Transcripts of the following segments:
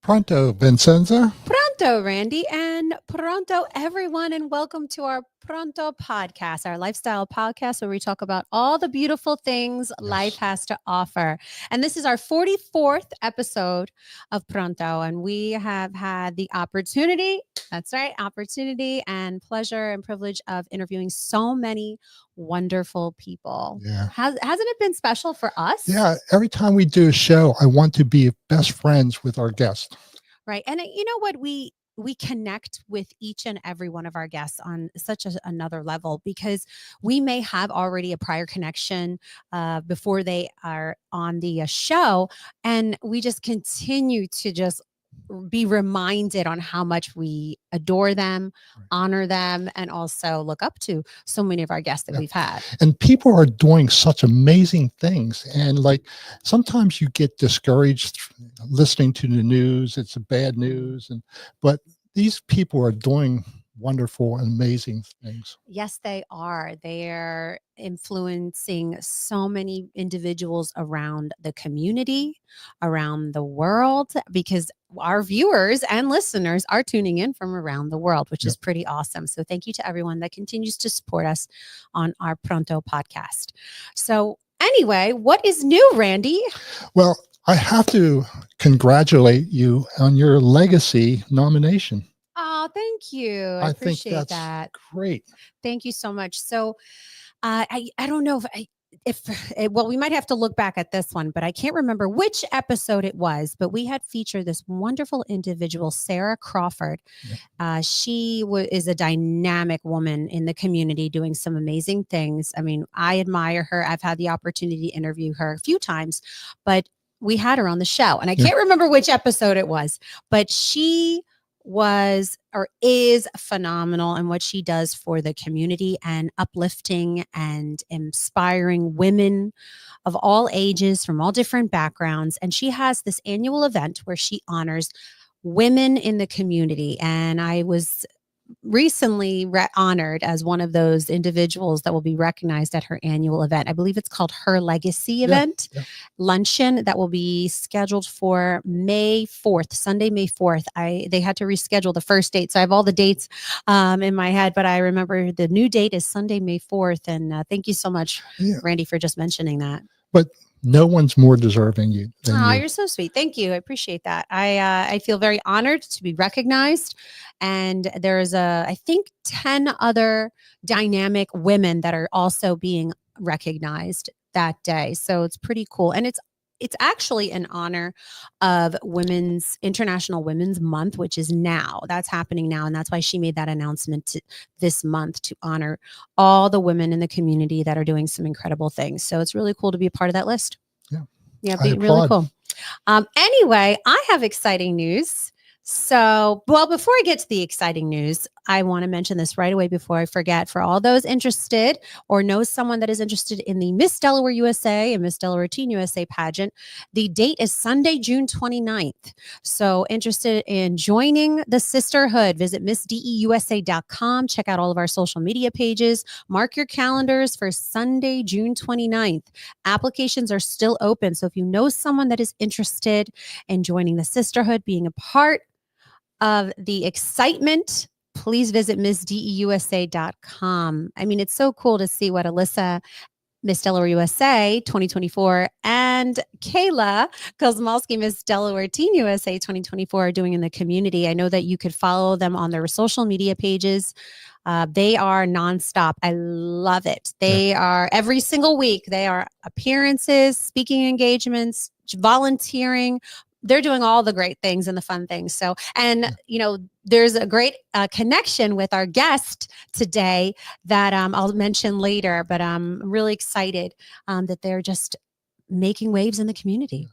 Pronto, Vincenza. Pronto, Randy, and pronto, everyone, and welcome to our Pronto podcast, our lifestyle podcast where we talk about all the beautiful things life has to offer. And this is our 44th episode of Pronto, and we have had the opportunity, that's right, opportunity and pleasure and privilege of interviewing so many wonderful people. Yeah. Hasn't it been special for us? Yeah. Every time we do a show, I want to be best friends with our guests. Right. And you know what? We connect with each and every one of our guests on such another level because we may have already a prior connection before they are on the show. And we just continue to just be reminded on how much we adore them, honor them, and also look up to so many of our guests that we've had. And people are doing such amazing things. And like sometimes you get discouraged listening to the news. It's a bad news. But these people are doing wonderful and amazing things. Yes, they are. They're influencing so many individuals around the community, around the world, because our viewers and listeners are tuning in from around the world, which is pretty awesome. So thank you to everyone that continues to support us on our Pronto podcast. So anyway, what is new, Randy? Well, I have to congratulate you on your legacy nomination. Oh, thank you. I appreciate think that's that. Great. Thank you so much. So I don't know well, we might have to look back at this one, but I can't remember which episode it was, but we had featured this wonderful individual, Sarah Crawford. She is a dynamic woman in the community doing some amazing things. I mean, I admire her. I've had the opportunity to interview her a few times, but we had her on the show and I can't remember which episode it was, but she was or is phenomenal in what she does for the community and uplifting and inspiring women of all ages from all different backgrounds. And she has this annual event where she honors women in the community. And I was recently honored as one of those individuals that will be recognized at her annual event. I believe it's called Her Legacy event luncheon that will be scheduled for May 4th, Sunday, May 4th. They had to reschedule the first date. So I have all the dates in my head, but I remember the new date is Sunday, May 4th. And thank you so much, Randy, for just mentioning that. But no one's more deserving than you. You're so sweet. Thank you. I appreciate that. I feel very honored to be recognized. And there's I think 10 other dynamic women that are also being recognized that day. So it's pretty cool. And it's actually in honor of International Women's Month, which is now. That's happening now. And that's why she made that announcement this month to honor all the women in the community that are doing some incredible things. So it's really cool to be a part of that list. Yeah, really cool. Anyway, I have exciting news. So, well, before I get to the exciting news, I want to mention this right away before I forget. For all those interested or know someone that is interested in the Miss Delaware USA and Miss Delaware Teen USA pageant, the date is Sunday, June 29th. So interested in joining the sisterhood, visit MissDEUSA.com. Check out all of our social media pages. Mark your calendars for Sunday, June 29th. Applications are still open. So if you know someone that is interested in joining the sisterhood, being a part of the excitement, please visit MissDEUSA.com. I mean, it's so cool to see what Alyssa, Miss Delaware USA 2024, and Kayla Kozmalski, Miss Delaware Teen USA 2024 are doing in the community. I know that you could follow them on their social media pages. They are nonstop. I love it. They are every single week. They are appearances, speaking engagements, volunteering. They're doing all the great things and the fun things. So, and you know, there's a great connection with our guest today that I'll mention later, but I'm really excited that they're just making waves in the community.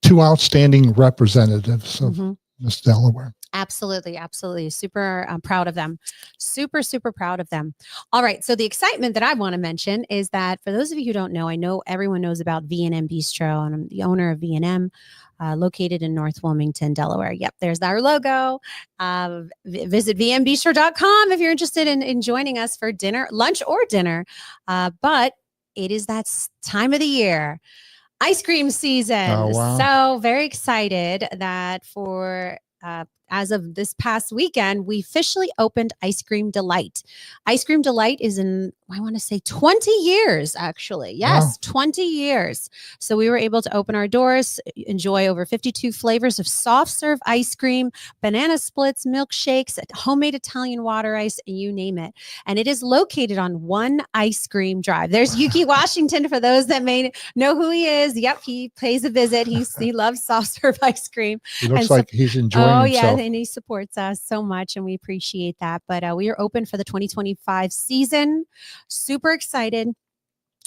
Two outstanding representatives of Miss Delaware. Absolutely. Absolutely. Super proud of them. Super, super proud of them. All right. So the excitement that I want to mention is that for those of you who don't know, I know everyone knows about V&M Bistro, and I'm the owner of V&M, located in North Wilmington, Delaware. Yep. There's our logo. Visit vmbistro.com if you're interested in joining us for dinner, lunch or dinner. But it is that time of the year. ice cream season. Oh, wow. So very excited that as of this past weekend, we officially opened Ice Cream Delight. Ice Cream Delight is in, I want to say 20 years, actually. Yes, Wow. 20 years. So we were able to open our doors, enjoy over 52 flavors of soft serve ice cream, banana splits, milkshakes, homemade Italian water ice, and you name it. And it is located on One Ice Cream Drive. There's Yuki Washington for those that may know who he is. Yep, he pays a visit. He loves soft serve ice cream. He looks And so- like he's enjoying himself. Yeah, and he supports us so much, and we appreciate that. But we are open for the 2025 season. Super excited.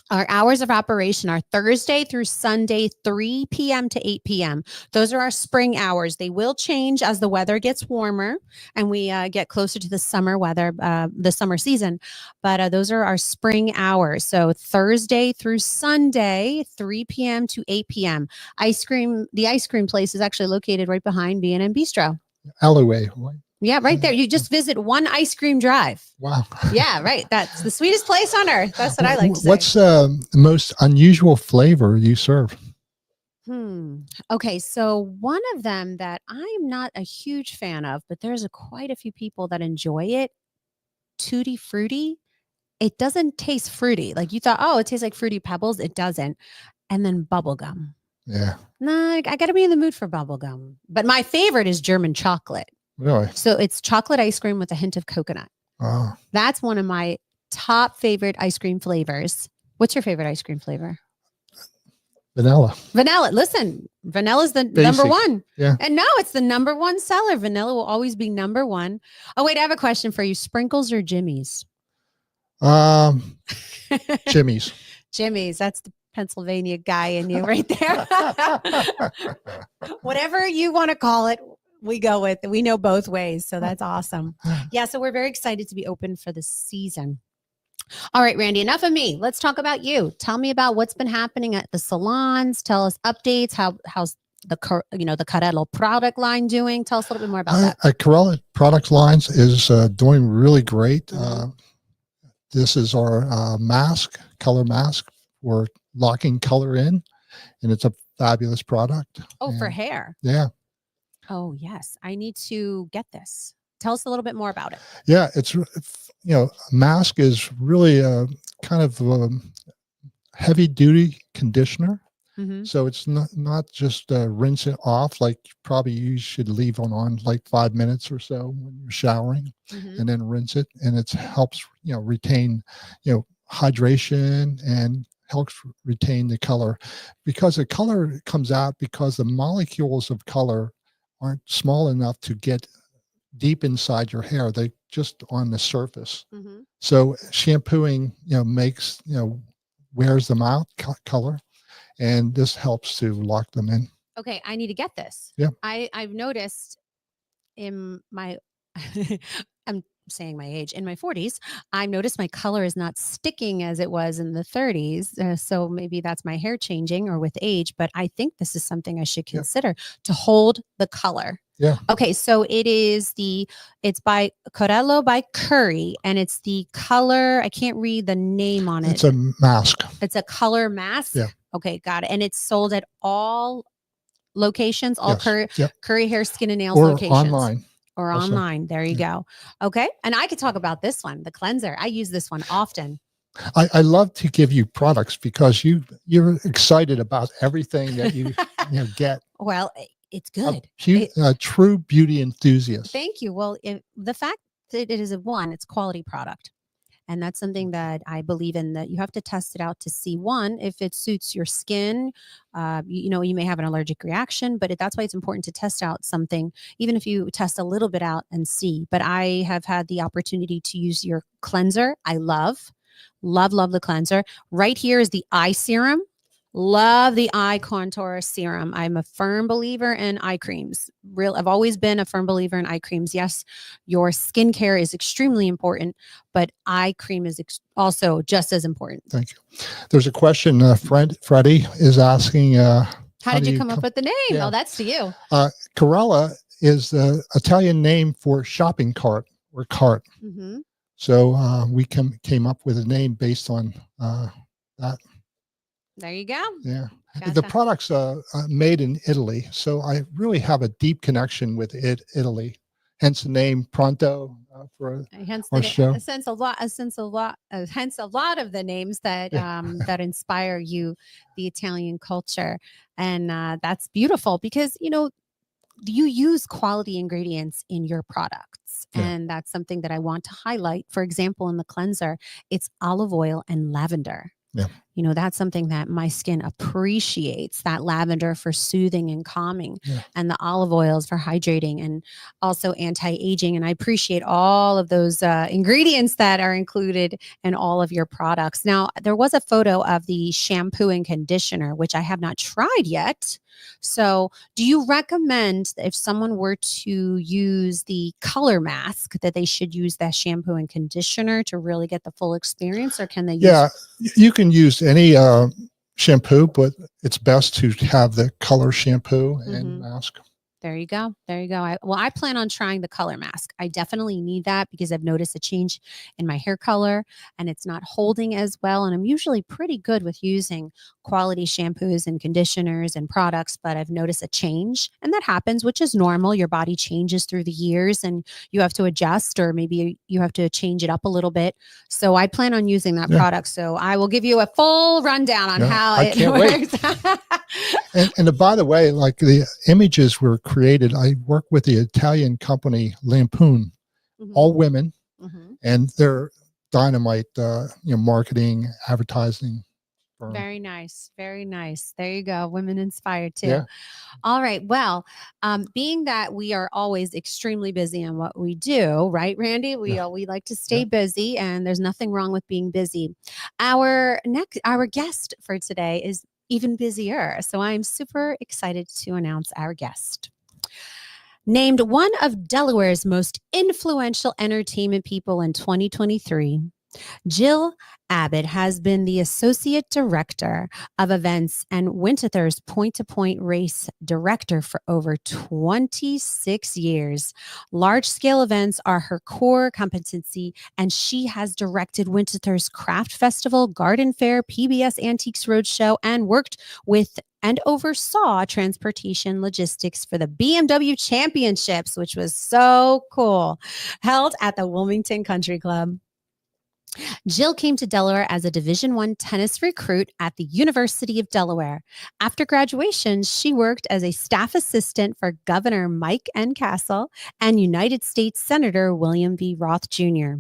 Our hours of operation are Thursday through Sunday, 3 p.m. to 8 p.m. Those are our spring hours. They will change as the weather gets warmer and we get closer to the summer weather, the summer season. But those are our spring hours. So Thursday through Sunday, 3 p.m. to 8 p.m. The ice cream place is actually located right behind B&M Bistro. Alleyway. Yeah, right there. You just visit One Ice Cream Drive. Wow. Yeah, right. That's the sweetest place on earth. That's what I like to say. What's the most unusual flavor you serve? Okay, so one of them that I'm not a huge fan of, but there's quite a few people that enjoy it. Tutti Frutti. It doesn't taste fruity. Like you thought, oh, it tastes like Fruity Pebbles. It doesn't. And then bubblegum. Yeah. Nah, I got to be in the mood for bubblegum. But my favorite is German chocolate. Really? So it's chocolate ice cream with a hint of coconut. Oh. That's one of my top favorite ice cream flavors. What's your favorite ice cream flavor? Vanilla. Vanilla. Listen, vanilla is the Basic. number one. Yeah. And no, it's the number one seller. Vanilla will always be number one. Oh, wait, I have a question for you. Sprinkles or Jimmy's? Jimmy's. Jimmy's. That's the Pennsylvania guy in you right there. Whatever you want to call it, we go with. We know both ways. So that's awesome. Yeah. So we're very excited to be open for the season. All right, Randy, enough of me. Let's talk about you. Tell me about what's been happening at the salons. Tell us updates. How's the Carello product line doing? Tell us a little bit more about that. Carello product lines is doing really great. This is our color mask for locking color in, and it's a fabulous product. Oh, for hair. Yeah. Oh, yes. I need to get this. Tell us a little bit more about it. Yeah, it's mask is really a kind of heavy duty conditioner. So it's not just rinse it off like probably you should leave on like 5 minutes or so when you're showering, and then rinse it, and it helps retain hydration and helps retain the color, because the color comes out because the molecules of color aren't small enough to get deep inside your hair. They just on the surface. So shampooing makes wears them out color, and this helps to lock them in. Okay, I need to get this. Yeah. I've noticed in my I'm saying my age, in my 40s, I've noticed my color is not sticking as it was in the 30s. So maybe that's my hair changing or with age, but I think this is something I should consider to hold the color. Yeah. Okay, so it's by Carello by Curry, and it's the color, I can't read the name on it. It's a mask. It's a color mask? Yeah. Okay, got it. And it's sold at all locations, all Yes. Curry Hair, Skin, and Nails Or locations. online. Or also. online. There you go. Okay. And I could talk about this one, the cleanser. I use this one often. I love to give you products because you're excited about everything that you get. Well, it's good. A true beauty enthusiast. Thank you. Well, the fact that it is it's quality product. And that's something that I believe in, that you have to test it out to see, one, if it suits your skin. You may have an allergic reaction, but that's why it's important to test out something, even if you test a little bit out and see. But I have had the opportunity to use your cleanser. I love the cleanser. Right here is the eye serum. Love the eye contour serum. I'm a firm believer in eye creams. I've always been a firm believer in eye creams. Yes, your skincare is extremely important, but eye cream is also just as important. Thank you. There's a question. Freddie is asking. How did you come up with the name? Yeah. Oh, that's to you. Carella is the Italian name for shopping cart or cart. So we came up with a name based on that. There you go. Yeah. The Gotcha. products are made in Italy, so I really have a deep connection with Italy. Hence the name Pronto for Hence our show. hence a lot of the names that Yeah. that inspire you, the Italian culture, and that's beautiful because you use quality ingredients in your products, Yeah. and that's something that I want to highlight. For example, in the cleanser, it's olive oil and lavender. Yeah. That's something that my skin appreciates, that lavender for soothing and calming, Yeah. and the olive oils for hydrating and also anti-aging. And I appreciate all of those ingredients that are included in all of your products. Now, there was a photo of the shampoo and conditioner, which I have not tried yet. So, do you recommend that if someone were to use the color mask, that they should use that shampoo and conditioner to really get the full experience, or can they use? Yeah, you can use any shampoo, but it's best to have the color shampoo and mask. There you go. There you go. I plan on trying the color mask. I definitely need that because I've noticed a change in my hair color and it's not holding as well. And I'm usually pretty good with using quality shampoos and conditioners and products, but I've noticed a change. And that happens, which is normal. Your body changes through the years and you have to adjust, or maybe you have to change it up a little bit. So I plan on using that product. So I will give you a full rundown on how it works. And by the way, like the images were created, I work with the Italian company Lampoon, all women, and they're dynamite, marketing, advertising. Very nice. Very nice. There you go. Women inspired too. Yeah. All right. Well, being that we are always extremely busy in what we do, right, Randy? We like to stay busy, and there's nothing wrong with being busy. Our guest for today is even busier. So I'm super excited to announce our guest. Named one of Delaware's most influential entertainment people in 2023, Jill Abbott has been the Associate Director of Events and Winterthur's point-to-point race director for over 26 years. Large-scale events are her core competency, and she has directed Winterthur's Craft Festival, Garden Fair, PBS Antiques Roadshow, and worked with and oversaw transportation logistics for the BMW Championships, which was so cool, held at the Wilmington Country Club. Jill came to Delaware as a Division I tennis recruit at the University of Delaware. After graduation, she worked as a staff assistant for Governor Mike N. Castle and United States Senator William V. Roth Jr.,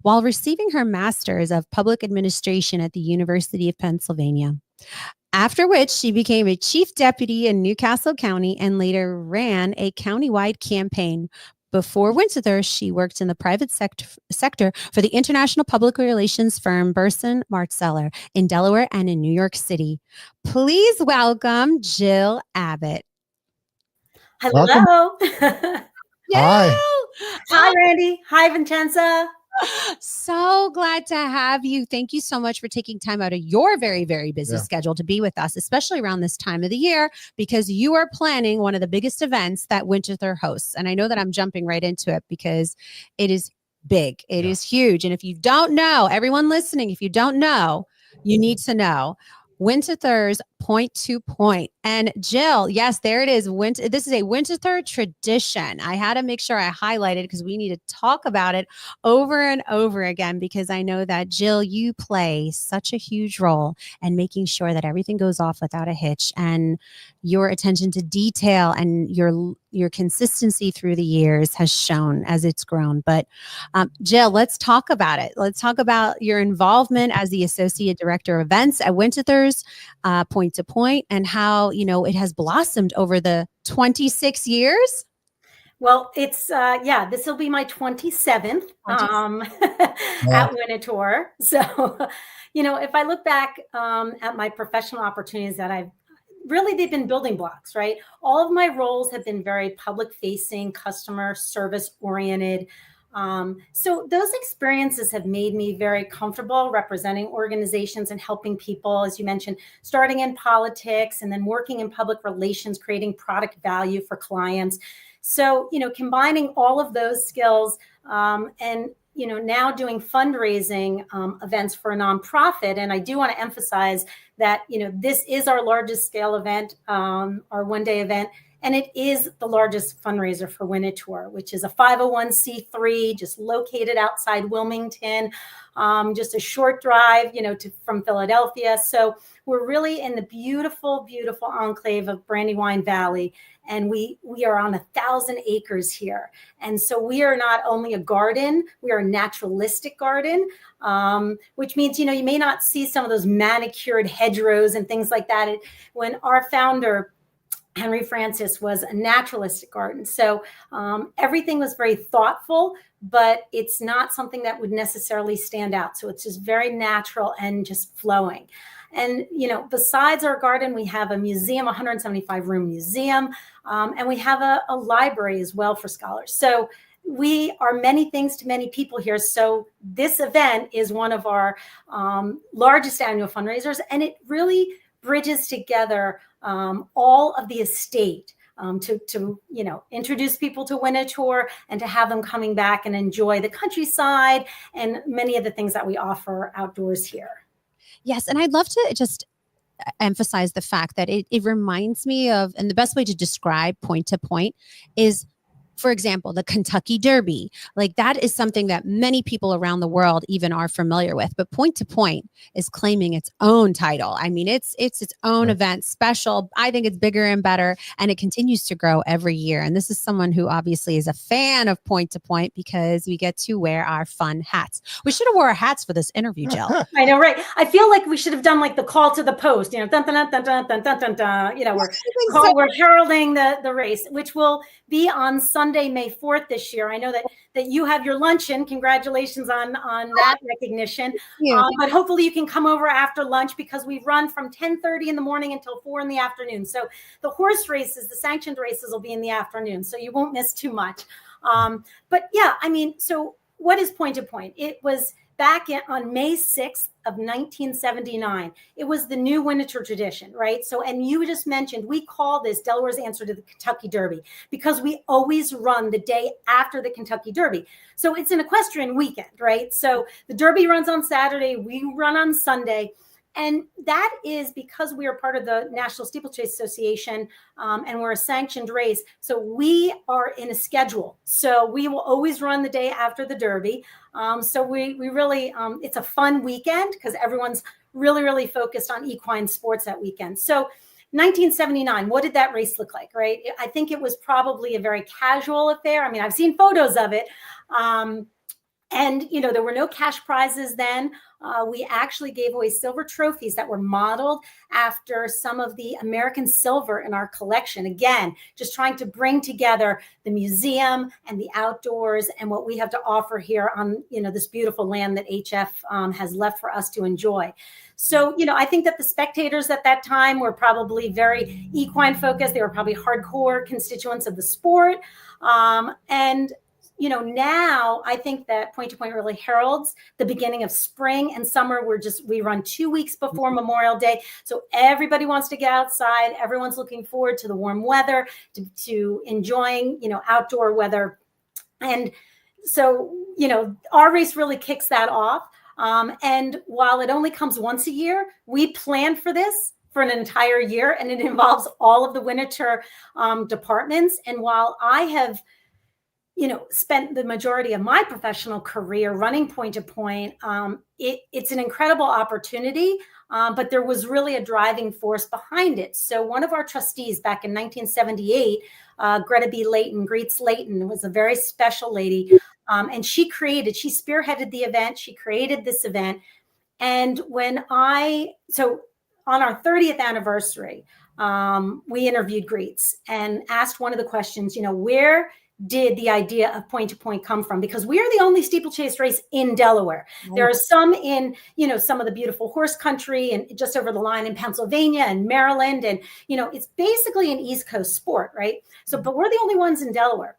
while receiving her master's of public administration at the University of Pennsylvania. After which she became a chief deputy in Newcastle County and later ran a countywide campaign. Before Winterthur, she worked in the private sector for the international public relations firm Burson Marsteller in Delaware and in New York City. Please welcome Jill Abbott. Hello. Hi. Hi, Randy. Hi, Vincenza. So glad to have you. Thank you so much for taking time out of your very, very busy schedule to be with us, especially around this time of the year, because you are planning one of the biggest events that Winterthur hosts. And I know that I'm jumping right into it because it is big. It is huge. And if you don't know, everyone listening, if you don't know, you need to know. Winterthur's point to point. And Jill, yes, there it is. This is a Winterthur tradition. I had to make sure I highlighted because we need to talk about it over and over again, because I know that, Jill, you play such a huge role in making sure that everything goes off without a hitch, and your attention to detail and your consistency through the years has shown as it's grown. But Jill, let's talk about it. Let's talk about your involvement as the Associate Director of Events at Winterthur's point to point, and how, it has blossomed over the 26 years. Well, it's, this will be my 27th at Winterthur. So, if I look back at my professional opportunities that they've been building blocks, right? All of my roles have been very public facing, customer service oriented. So those experiences have made me very comfortable representing organizations and helping people, as you mentioned, starting in politics and then working in public relations, creating product value for clients. So, combining all of those skills and now doing fundraising events for a nonprofit. And I do want to emphasize that, this is our largest scale event, our one-day event. And it is the largest fundraiser for Winterthur, which is a 501c3, just located outside Wilmington, just a short drive, from Philadelphia. So we're really in the beautiful, beautiful enclave of Brandywine Valley. And we are on 1,000 acres here. And so we are not only a garden, we are a naturalistic garden, which means, you may not see some of those manicured hedgerows and things like that. When our founder, Henry Francis, was a naturalistic garden. So everything was very thoughtful, but it's not something that would necessarily stand out. So it's just very natural and just flowing. And, besides our garden, we have a museum, 175 room museum, and we have a library as well for scholars. So we are many things to many people here. So this event is one of our largest annual fundraisers, and it really bridges together all of the estate to introduce people to Winterthur and to have them coming back and enjoy the countryside and many of the things that we offer outdoors here. Yes. And I'd love to just emphasize the fact that it reminds me of, and the best way to describe Point to Point is, for example, the Kentucky Derby. Like, that is something that many people around the world even are familiar with. But Point to Point is claiming its own title. I mean, it's its own event, special. I think it's bigger and better, and it continues to grow every year. And this is someone who obviously is a fan of Point to Point because we get to wear our fun hats. We should have wore our hats for this interview, Jill. I know, right? I feel like we should have done like the call to the post, dun, dun, dun, dun, dun, dun, dun, dun. We're heralding the race, which will be on Sunday, May 4th this year. I know that you have your luncheon. Congratulations on that recognition. But hopefully you can come over after lunch, because we run from 10:30 in the morning until 4 in the afternoon. So the horse races, the sanctioned races, will be in the afternoon, so you won't miss too much. But yeah, so what is Point to Point? It was back on May 6th of 1979. It was the new Winterthur tradition, right? So, and you just mentioned, we call this Delaware's answer to the Kentucky Derby, because we always run the day after the Kentucky Derby. So it's an equestrian weekend, right? So the Derby runs on Saturday, we run on Sunday. And that is because we are part of the National Steeplechase Association, and we're a sanctioned race. So we are in a schedule. So we will always run the day after the Derby. So we really, it's a fun weekend because everyone's really, really focused on equine sports that weekend. So 1979, what did that race look like, right? I think it was probably a very casual affair. I mean, I've seen photos of it. And, there were no cash prizes then. We actually gave away silver trophies that were modeled after some of the American silver in our collection. Again, just trying to bring together the museum and the outdoors and what we have to offer here on, this beautiful land that HF has left for us to enjoy. So, I think that the spectators at that time were probably very equine focused. They were probably hardcore constituents of the sport. And now I think that Point to Point really heralds the beginning of spring and summer. We run 2 weeks before Memorial Day. So everybody wants to get outside. Everyone's looking forward to the warm weather, to enjoying, outdoor weather. And so, our race really kicks that off. And while it only comes once a year, we plan for this for an entire year, and it involves all of the Winterthur departments. And while I have spent the majority of my professional career running Point to Point, it's an incredible opportunity, but there was really a driving force behind it. So one of our trustees back in 1978, Greta B. Layton, Greets Layton, was a very special lady, and she spearheaded the event. She created this event. And so on our 30th anniversary, we interviewed Greets and asked one of the questions, where did the idea of Point to Point come from? Because we are the only steeplechase race in Delaware. Oh. There are some in, some of the beautiful horse country and just over the line in Pennsylvania and Maryland. And, it's basically an East Coast sport, right? So, but we're the only ones in Delaware.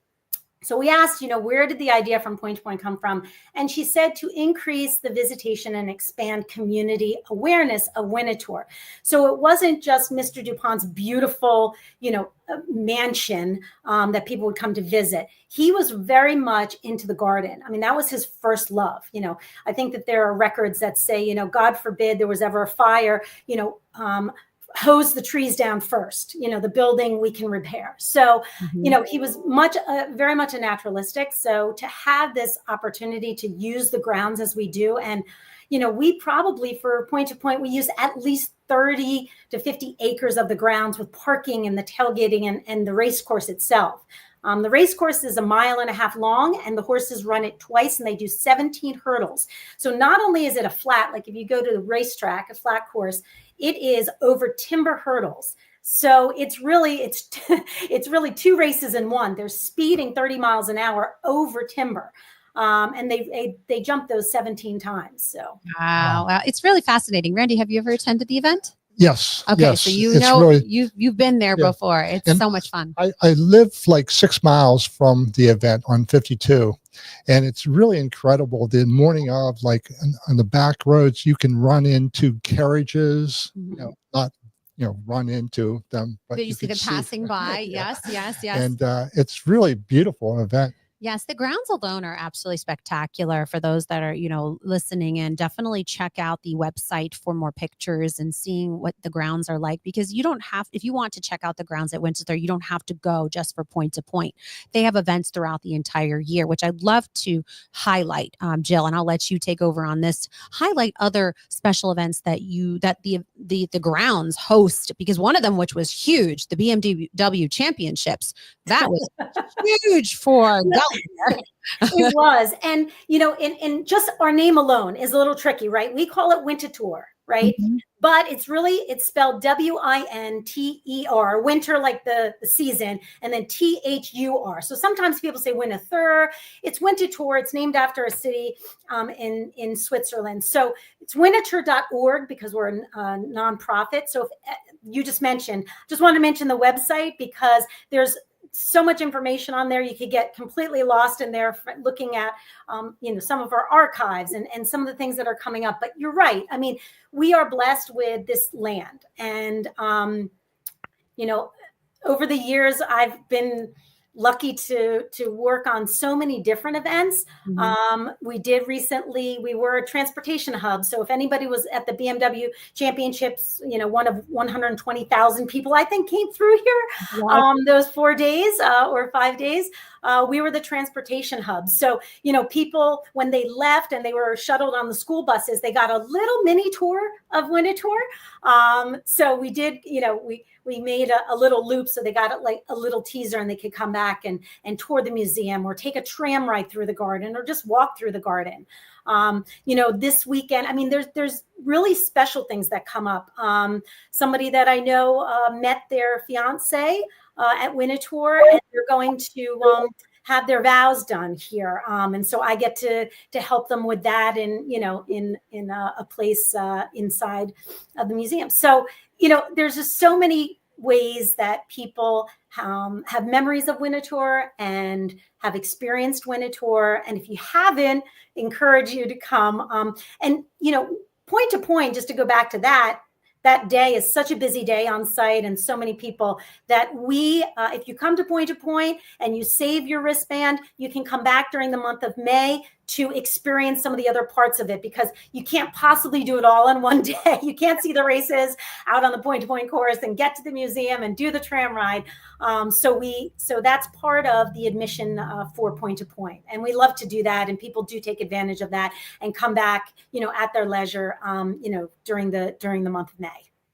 So we asked, where did the idea from Point to Point come from? And she said to increase the visitation and expand community awareness of Winterthur. So it wasn't just Mr. DuPont's beautiful, mansion that people would come to visit. He was very much into the garden. I mean, that was his first love. I think that there are records that say, God forbid there was ever a fire, hose the trees down first, the building we can repair. So, he was very much a naturalistic. So to have this opportunity to use the grounds as we do, and, we probably for Point to Point, we use at least 30 to 50 acres of the grounds with parking and the tailgating and the race course itself. The race course is 1.5 miles long, and the horses run it twice, and they do 17 hurdles. So not only is it a flat, like if you go to the racetrack, a flat course, it is over timber hurdles. So it's really 2 races in one. They're speeding 30 miles an hour over timber. And they jumped those 17 times. So wow. It's really fascinating. Randy, have you ever attended the event? Yes. Okay, yes. so you've been there before. It's so much fun. I live like 6 miles from the event on 52, and it's really incredible. The morning of, like on the back roads, you can run into carriages, not run into them, but you see them passing by. Yes. And it's really beautiful event. Yes, the grounds alone are absolutely spectacular. For those that are, listening in, definitely check out the website for more pictures and seeing what the grounds are like, because if you want to check out the grounds at Winterthur, you don't have to go just for Point to Point. They have events throughout the entire year, which I'd love to highlight, Jill, and I'll let you take over on this. Highlight other special events that the grounds host, because one of them, which was huge, the BMW Championships, that was huge for it was. And, in just our name alone is a little tricky, right? We call it Winterthur, right? But it's spelled Winter, winter like the season, and then THUR. So sometimes people say Winterthur. It's Winterthur. It's named after a city in Switzerland. So it's winterthur.org, because we're a nonprofit. So if you just want to mention the website, because there's so much information on there. You could get completely lost in there looking at, some of our archives and some of the things that are coming up. But you're right. I mean, we are blessed with this land. And, over the years, I've been lucky to work on so many different events. We were a transportation hub. So if anybody was at the BMW Championships, one of 120,000 people, I think, came through here those 4 days or 5 days. We were the transportation hub. So, people, when they left and they were shuttled on the school buses, they got a little mini tour of Winterthur. So we did, we made a little loop, so they got like a little teaser, and they could come back and tour the museum, or take a tram ride through the garden, or just walk through the garden. This weekend, I mean, there's really special things that come up. Somebody that I know met their fiance at Winterthur, and they're going to have their vows done here. And so I get to help them with that in a place inside of the museum. So, there's just so many ways that people have memories of Winterthur and have experienced Winterthur. And if you haven't, encourage you to come. And, Point to Point, just to go back to that day is such a busy day on site, and so many people that if you come to Point and you save your wristband, you can come back during the month of May to experience some of the other parts of it, because you can't possibly do it all in one day. You can't see the races out on the Point to Point course and get to the museum and do the tram ride. So that's part of the admission for Point to Point. And we love to do that. And people do take advantage of that and come back, at their leisure, during the month of May.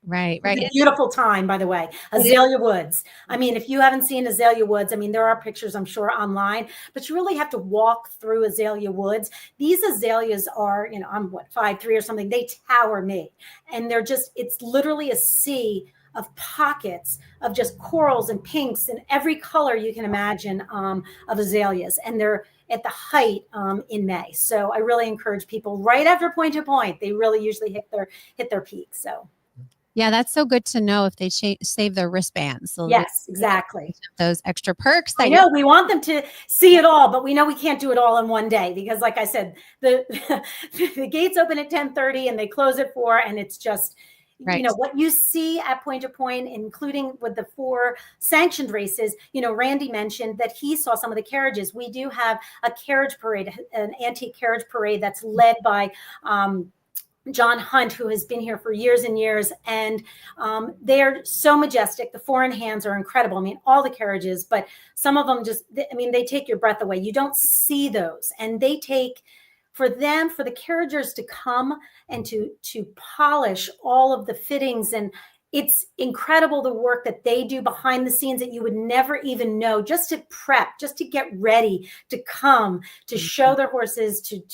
Right. It's a beautiful time, by the way. Azalea Woods. I mean, if you haven't seen Azalea Woods, I mean, there are pictures, I'm sure, online, but you really have to walk through Azalea Woods. These azaleas are, I'm 5'3" or something. They tower me. And it's literally a sea of pockets of just corals and pinks and every color you can imagine of azaleas. And they're at the height in May. So I really encourage people right after Point to Point. They really usually hit their peak. So. Yeah, that's so good to know if they save their wristbands. So Yes, exactly. Those extra perks. I know we want them to see it all, but we know we can't do it all in one day because, like I said, the the gates open at 10:30 and they close at 4, and it's just, right. What you see at Point to Point, including with the 4 sanctioned races. Randy mentioned that he saw some of the carriages. We do have a carriage parade, an antique carriage parade that's led by John Hunt, who has been here for years and years. And they're so majestic. The 4-in-hands are incredible. I mean, all the carriages, but some of them they take your breath away. You don't see those. And they take, for the carriagers to come and to polish all of the fittings. And it's incredible the work that they do behind the scenes that you would never even know, just to prep, just to get ready to come, to show their horses, to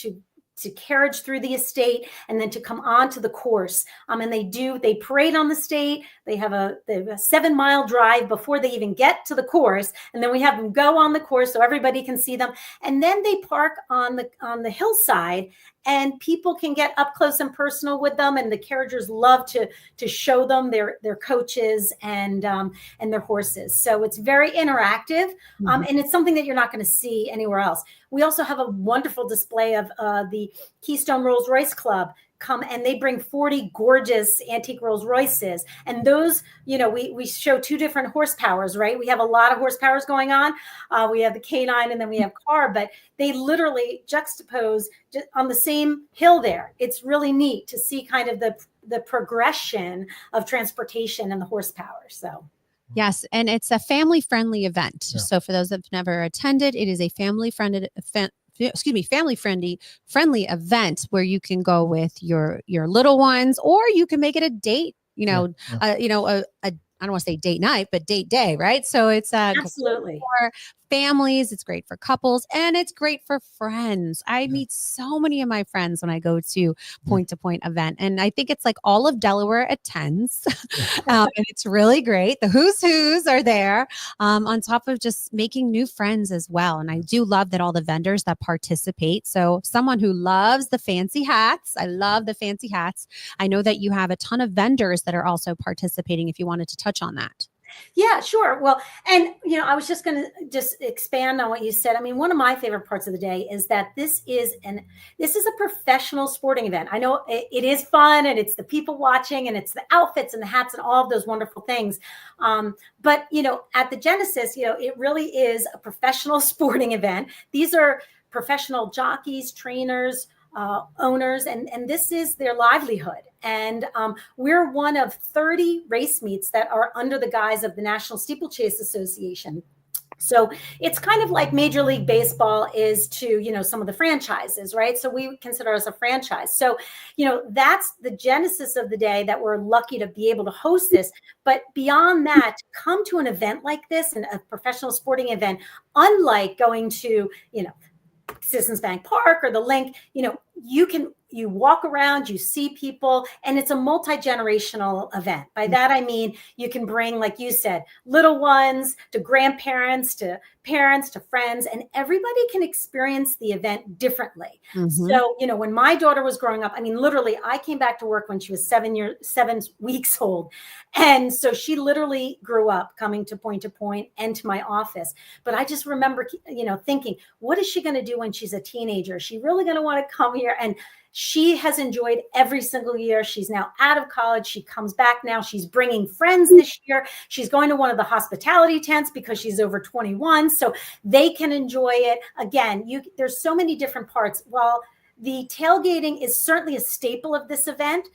carriage through the estate, and then to come on to the course. And they parade on the state. They have a 7-mile drive before they even get to the course. And then we have them go on the course so everybody can see them. And then they park on the hillside, and people can get up close and personal with them. And the carriagers love to show them their coaches and their horses. So it's very interactive. And it's something that you're not going to see anywhere else. We also have a wonderful display of the Keystone Rolls Royce Club come, and they bring 40 gorgeous antique Rolls Royces. And those, we show 2 different horsepowers, right? We have a lot of horsepowers going on. We have the K9 and then we have car, but they literally juxtapose just on the same hill there. It's really neat to see kind of the progression of transportation and the horsepower. So. Yes, and it's a family-friendly event. Yeah. So for those that have never attended, it is a family-friendly event where you can go with your little ones, or you can make it a date. I don't want to say date night, but date day, right? So it's absolutely for families. It's great for couples, and it's great for friends. I meet so many of my friends when I go to Point to Point event, and I think it's like all of Delaware attends, and it's really great. The who's are there, on top of just making new friends as well. And I do love that all the vendors that participate. So someone who loves the fancy hats, I love the fancy hats. I know that you have a ton of vendors that are also participating. If you wanted to touch on that. Yeah, sure. Well, and I was just going to expand on what you said. I mean, one of my favorite parts of the day is that this is a professional sporting event. I know it is fun, and it's the people watching, and it's the outfits and the hats and all of those wonderful things. But at the Genesis, it really is a professional sporting event. These are professional jockeys, trainers, owners, and this is their livelihood. And we're one of 30 race meets that are under the guise of the National Steeplechase Association. So it's kind of like Major League Baseball is to, some of the franchises, right? So we consider us a franchise. So, that's the genesis of the day, that we're lucky to be able to host this. But beyond that, to come to an event like this, and a professional sporting event, unlike going to, Citizens Bank Park or the Link, you walk around, you see people, and it's a multi-generational event. By that, I mean, you can bring, like you said, little ones to grandparents, to parents, to friends, and everybody can experience the event differently. So, when my daughter was growing up, I mean, literally, I came back to work when she was 7 weeks old. And so she literally grew up coming to Point and to my office. But I just remember, thinking, what is she going to do when she's a teenager? Is she really going to want to come here? And she has enjoyed every single year. She's now out of college. She comes back now. She's bringing friends this year. She's going to one of the hospitality tents because she's over 21, so they can enjoy it. Again, there's so many different parts. While the tailgating is certainly a staple of this event,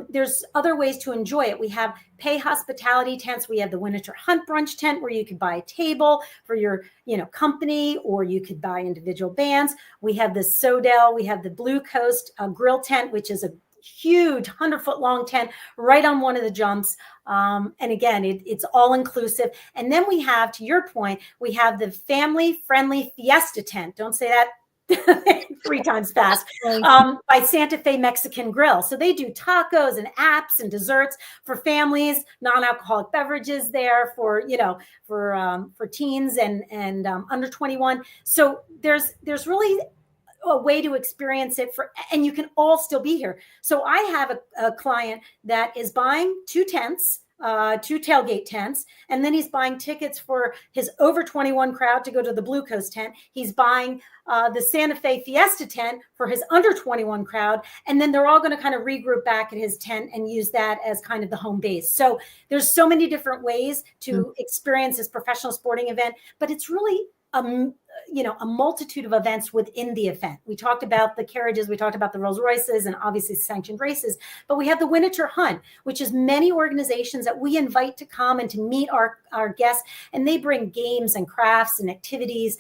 there's other ways to enjoy it. We have pay hospitality tents. We have the Winterthur Hunt Brunch tent, where you could buy a table for your, company, or you could buy individual bands. We have the Sodell. We have the Blue Coast grill tent, which is a huge 100-foot long tent right on one of the jumps. And again, it's all inclusive. And then we have, to your point, we have the family-friendly Fiesta tent. Don't say that 3 times fast, by Santa Fe Mexican Grill. So they do tacos and apps and desserts for families, non-alcoholic beverages there for teens and under 21. So there's really a way to experience it and you can all still be here. So I have a client that is buying 2 tents, 2 tailgate tents, and then he's buying tickets for his over 21 crowd to go to the Blue Coast tent. He's buying the Santa Fe Fiesta tent for his under 21 crowd. And then they're all going to kind of regroup back at his tent and use that as kind of the home base. So there's so many different ways to experience this professional sporting event, but it's really a multitude of events within the event. We talked about the carriages, we talked about the Rolls Royces, and obviously sanctioned races, but we have the Winterthur Hunt, which is many organizations that we invite to come and to meet our guests, and they bring games and crafts and activities.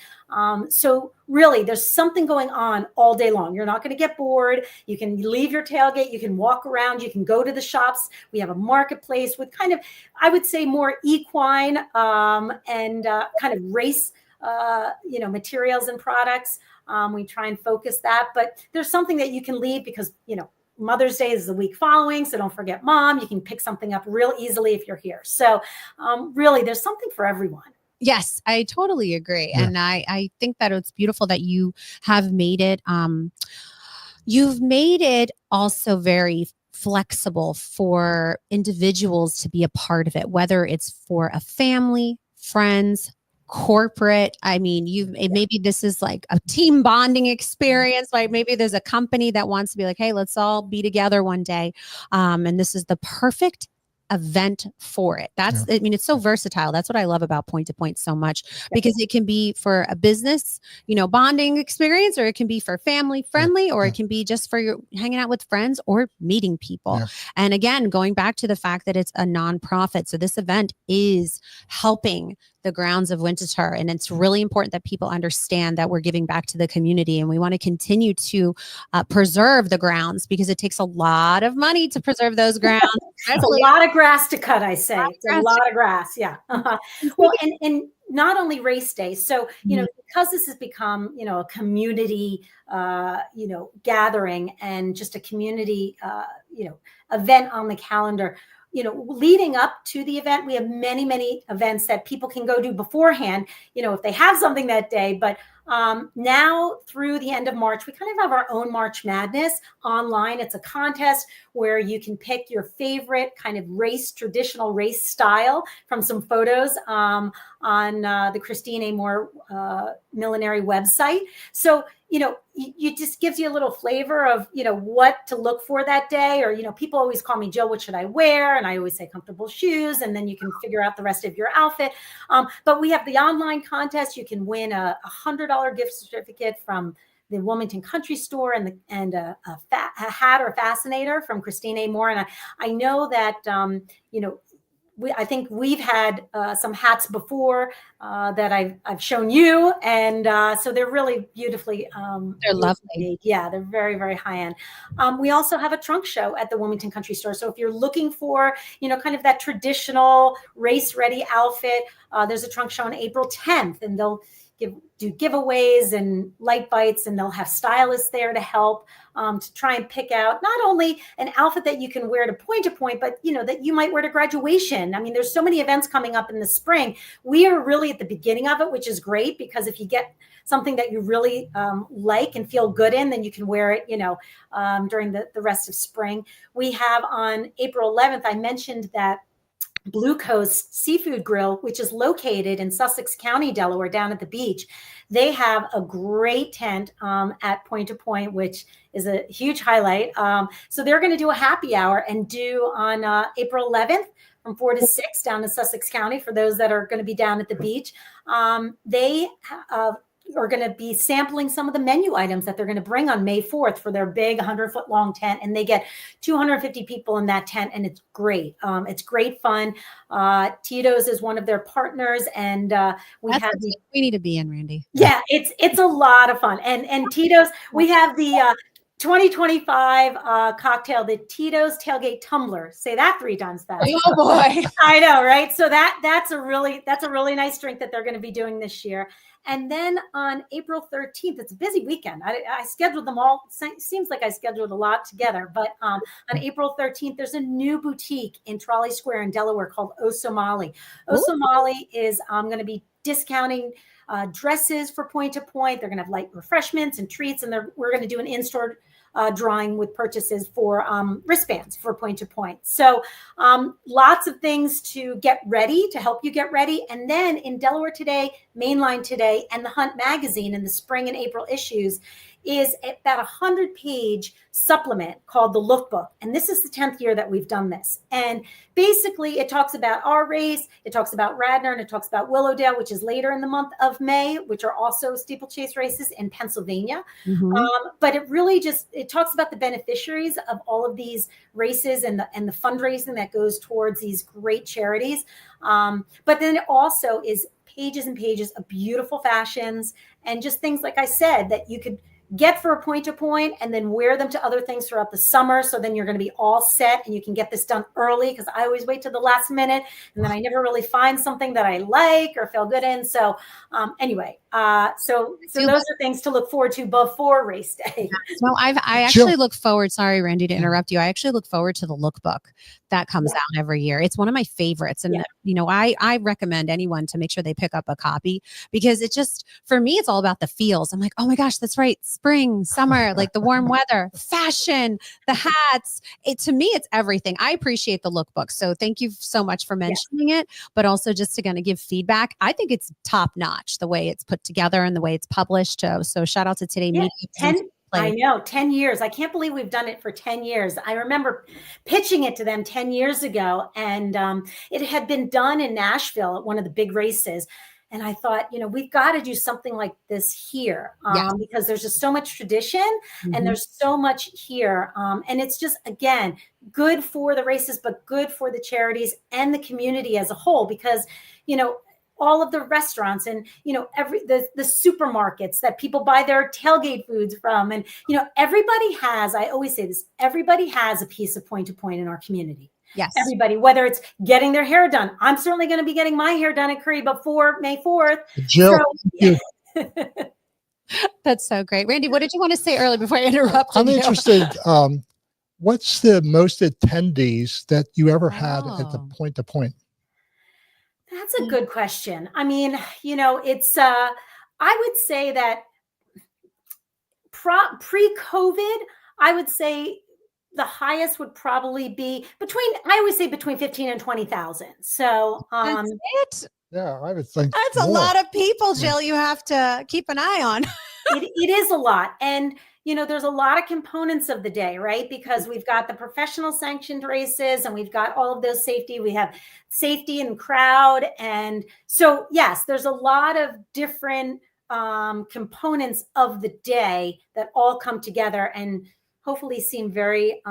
So really, there's something going on all day long. You're not going to get bored. You can leave your tailgate, you can walk around, you can go to the shops. We have a marketplace with kind of, I would say, more equine and kind of race materials and products. We try and focus that, but there's something that you can leave because, Mother's Day is the week following. So don't forget Mom. You can pick something up real easily if you're here. So really, there's something for everyone. Yes, I totally agree. Yeah. And I think that it's beautiful that you have made it. You've made it also very flexible for individuals to be a part of it, whether it's for a family, friends, corporate. I mean, maybe this is like a team bonding experience. Like maybe there's a company that wants to be like, hey, let's all be together one day. And this is the perfect event for it. I mean, it's so versatile. That's what I love about Point to Point so much, because it can be for a business, bonding experience, or it can be for family friendly, or it can be just for your hanging out with friends or meeting people. Yeah. And again, going back to the fact that it's a nonprofit. So this event is helping the grounds of Winterthur. And it's really important that people understand that we're giving back to the community, and we want to continue to preserve the grounds, because it takes a lot of money to preserve those grounds. It's a lot of grass to cut, I say. It's a lot of grass. Yeah. Well, and not only race day. So, because this has become, a community, gathering and just a community, event on the calendar, leading up to the event, we have many, many events that people can go do beforehand, if they have something that day. But now through the end of March, we kind of have our own March Madness online. It's a contest where you can pick your favorite kind of traditional race style from some photos on the Christine A. Moore Millinery website. So, it just gives you a little flavor of, what to look for that day. Or, people always call me, Jill, what should I wear? And I always say comfortable shoes. And then you can figure out the rest of your outfit. But we have the online contest. You can win a $100 gift certificate from the Wilmington Country Store and a hat or fascinator from Christine A. Moore. And I know that, I think we've had some hats before that I've shown you, and so they're really beautifully. They're lovely. Made. Yeah, they're very, very high end. We also have a trunk show at the Wilmington Country Store. So if you're looking for, kind of that traditional race ready outfit, there's a trunk show on April 10th, and they'll do giveaways and light bites, and they'll have stylists there to help to try and pick out not only an outfit that you can wear to point, but that you might wear to graduation. I mean, there's so many events coming up in the spring. We are really at the beginning of it, which is great, because if you get something that you really like and feel good in, then you can wear it, during the rest of spring. We have on April 11th, I mentioned that Blue Coast Seafood Grill, which is located in Sussex County, Delaware, down at the beach. They have a great tent at Point to Point, which is a huge highlight. So they're going to do a happy hour and do on April 11th from 4 to 6 down in Sussex County for those that are going to be down at the beach. They are going to be sampling some of the menu items that they're going to bring on May 4th for their big 100-foot long tent. And they get 250 people in that tent, and it's great. It's great fun. Tito's is one of their partners, and we need to be in, Randy. Yeah, it's a lot of fun. And Tito's, we have the 2025 cocktail, the Tito's Tailgate Tumbler. Say that 3 times fast. Oh boy. I know, right? So that's a really nice drink that they're going to be doing this year. And then on April 13th, it's a busy weekend. I scheduled them all. Seems like I scheduled a lot together. But on April 13th, there's a new boutique in Trolley Square in Delaware called O Somali. O Somali is going to be discounting dresses for Point to Point. They're going to have light refreshments and treats, and we're going to do an in-store drawing with purchases for wristbands for Point to Point. So lots of things to get ready, to help you get ready. And then in Delaware Today, Mainline Today, and the Hunt magazine in the spring and April issues is about 100-page supplement called the Lookbook. And this is the 10th year that we've done this. And basically it talks about our race, it talks about Radnor, and it talks about Willowdale, which is later in the month of May, which are also steeplechase races in Pennsylvania. But it really it talks about the beneficiaries of all of these races and the fundraising that goes towards these great charities. But then it also is pages and pages of beautiful fashions and just things, like I said, that you could get for a Point to Point and then wear them to other things throughout the summer. So then you're going to be all set and you can get this done early, because I always wait to the last minute and then I never really find something that I like or feel good in. So anyway, so those are things to look forward to before race day. No, I actually look forward. Sorry, Randy, to interrupt you. I actually look forward to the lookbook that comes out every year. It's one of my favorites. And, I recommend anyone to make sure they pick up a copy, because it just, for me, it's all about the feels. I'm like, oh my gosh, that's right. Spring, summer, like the warm weather, fashion, the hats. To me, it's everything. I appreciate the lookbook. So thank you so much for mentioning it, but also just to kind of give feedback. I think it's top notch, the way it's put together and the way it's published. So shout out to Today Media. 10 years. I can't believe we've done it for 10 years. I remember pitching it to them 10 years ago, and it had been done in Nashville at one of the big races. And I thought, we've got to do something like this here, because there's just so much tradition and there's so much here. And it's just, again, good for the races, but good for the charities and the community as a whole, because, all of the restaurants and, the supermarkets that people buy their tailgate foods from. And, everybody has, I always say this, everybody has a piece of Point to Point in our community. Yes. Everybody, whether it's getting their hair done. I'm certainly going to be getting my hair done at Curry before May 4th. Jill, That's so great. Randy, what did you want to say earlier before I interrupted I'm interested. What's the most attendees that you ever had at the Point to Point? That's a good question. I mean, it's, I would say that pre-COVID, I would say the highest would probably be between 15 and 20,000. So, that's it. Yeah, I would think that's more. A lot of people, Jill, you have to keep an eye on. It is a lot. And, there's a lot of components of the day, right? Because we've got the professional sanctioned races and we've got all of those safety. We have safety and crowd. And so, yes, there's a lot of different components of the day that all come together and hopefully seem very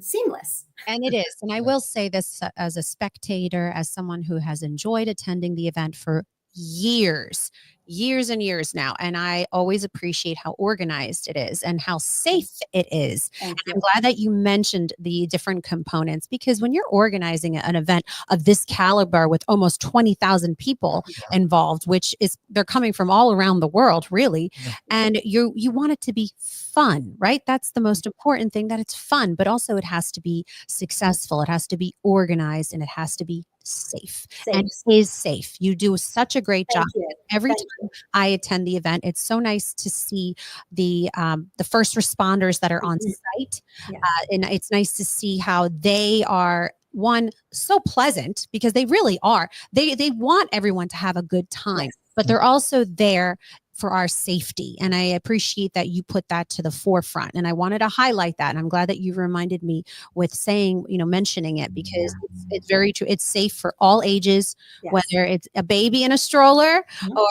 seamless. And it is. And I will say this as a spectator, as someone who has enjoyed attending the event for years and years now. And I always appreciate how organized it is and how safe it is. And I'm glad that you mentioned the different components, because when you're organizing an event of this caliber with almost 20,000 people involved, which is, they're coming from all around the world, really. And you want it to be fun, right? That's the most important thing, that it's fun, but also it has to be successful. It has to be organized, and it has to be safe. And it is safe. You do such a great job. Every time I attend the event, it's so nice to see the first responders that are on site. And it's nice to see how they are, one, so pleasant, because they really are. They want everyone to have a good time, but they're also there for our safety. And I appreciate that you put that to the forefront. And I wanted to highlight that. And I'm glad that you reminded me with saying, mentioning it, because it's very true. It's safe for all ages, whether it's a baby in a stroller or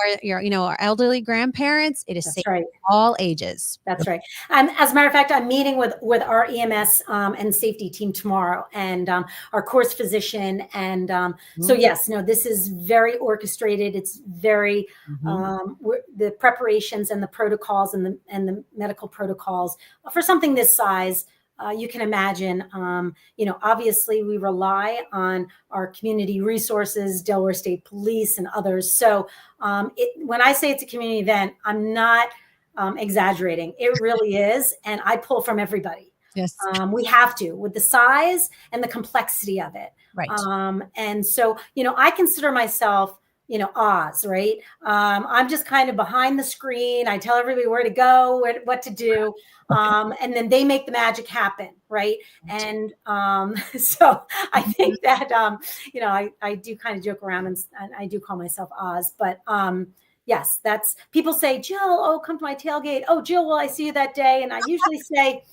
our elderly grandparents. It is safe for all ages. That's right. As a matter of fact, I'm meeting with our EMS and safety team tomorrow, and our course physician. And so yes, this is very orchestrated. It's very, the preparations and the protocols and the medical protocols for something this size. You can imagine, obviously we rely on our community resources, Delaware State Police and others. So when I say it's a community event, I'm not exaggerating. It really is. And I pull from everybody. Yes. We have to, with the size and the complexity of it. Right. And so, I consider myself Oz, right? I'm just kind of behind the screen. I tell everybody where to go, what to do. And then they make the magic happen, right? And so I think that, I do kind of joke around and I do call myself Oz, but yes, that's, people say, Jill, oh, come to my tailgate. Oh, Jill, will I see you that day? And I usually say,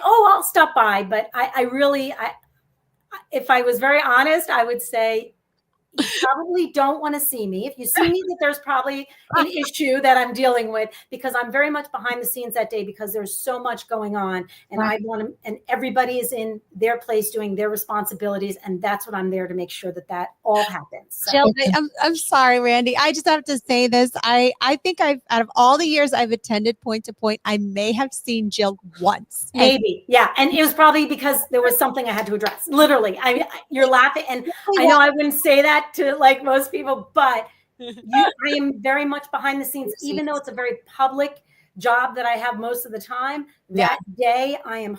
oh, I'll stop by. But I really, if I was very honest, I would say, you probably don't want to see me. If you see me, that there's probably an issue that I'm dealing with, because I'm very much behind the scenes that day, because there's so much going on, and I want to, and everybody is in their place doing their responsibilities, and that's what I'm there to make sure that all happens. So. Jill, I'm sorry, Randy. I just have to say this. I think out of all the years I've attended Point to Point, I may have seen Jill once. Maybe, yeah, and it was probably because there was something I had to address. Literally, you're laughing, and I know I wouldn't say that to like most people, but I am very much behind the scenes, even though it's a very public job that I have most of the time. That day I am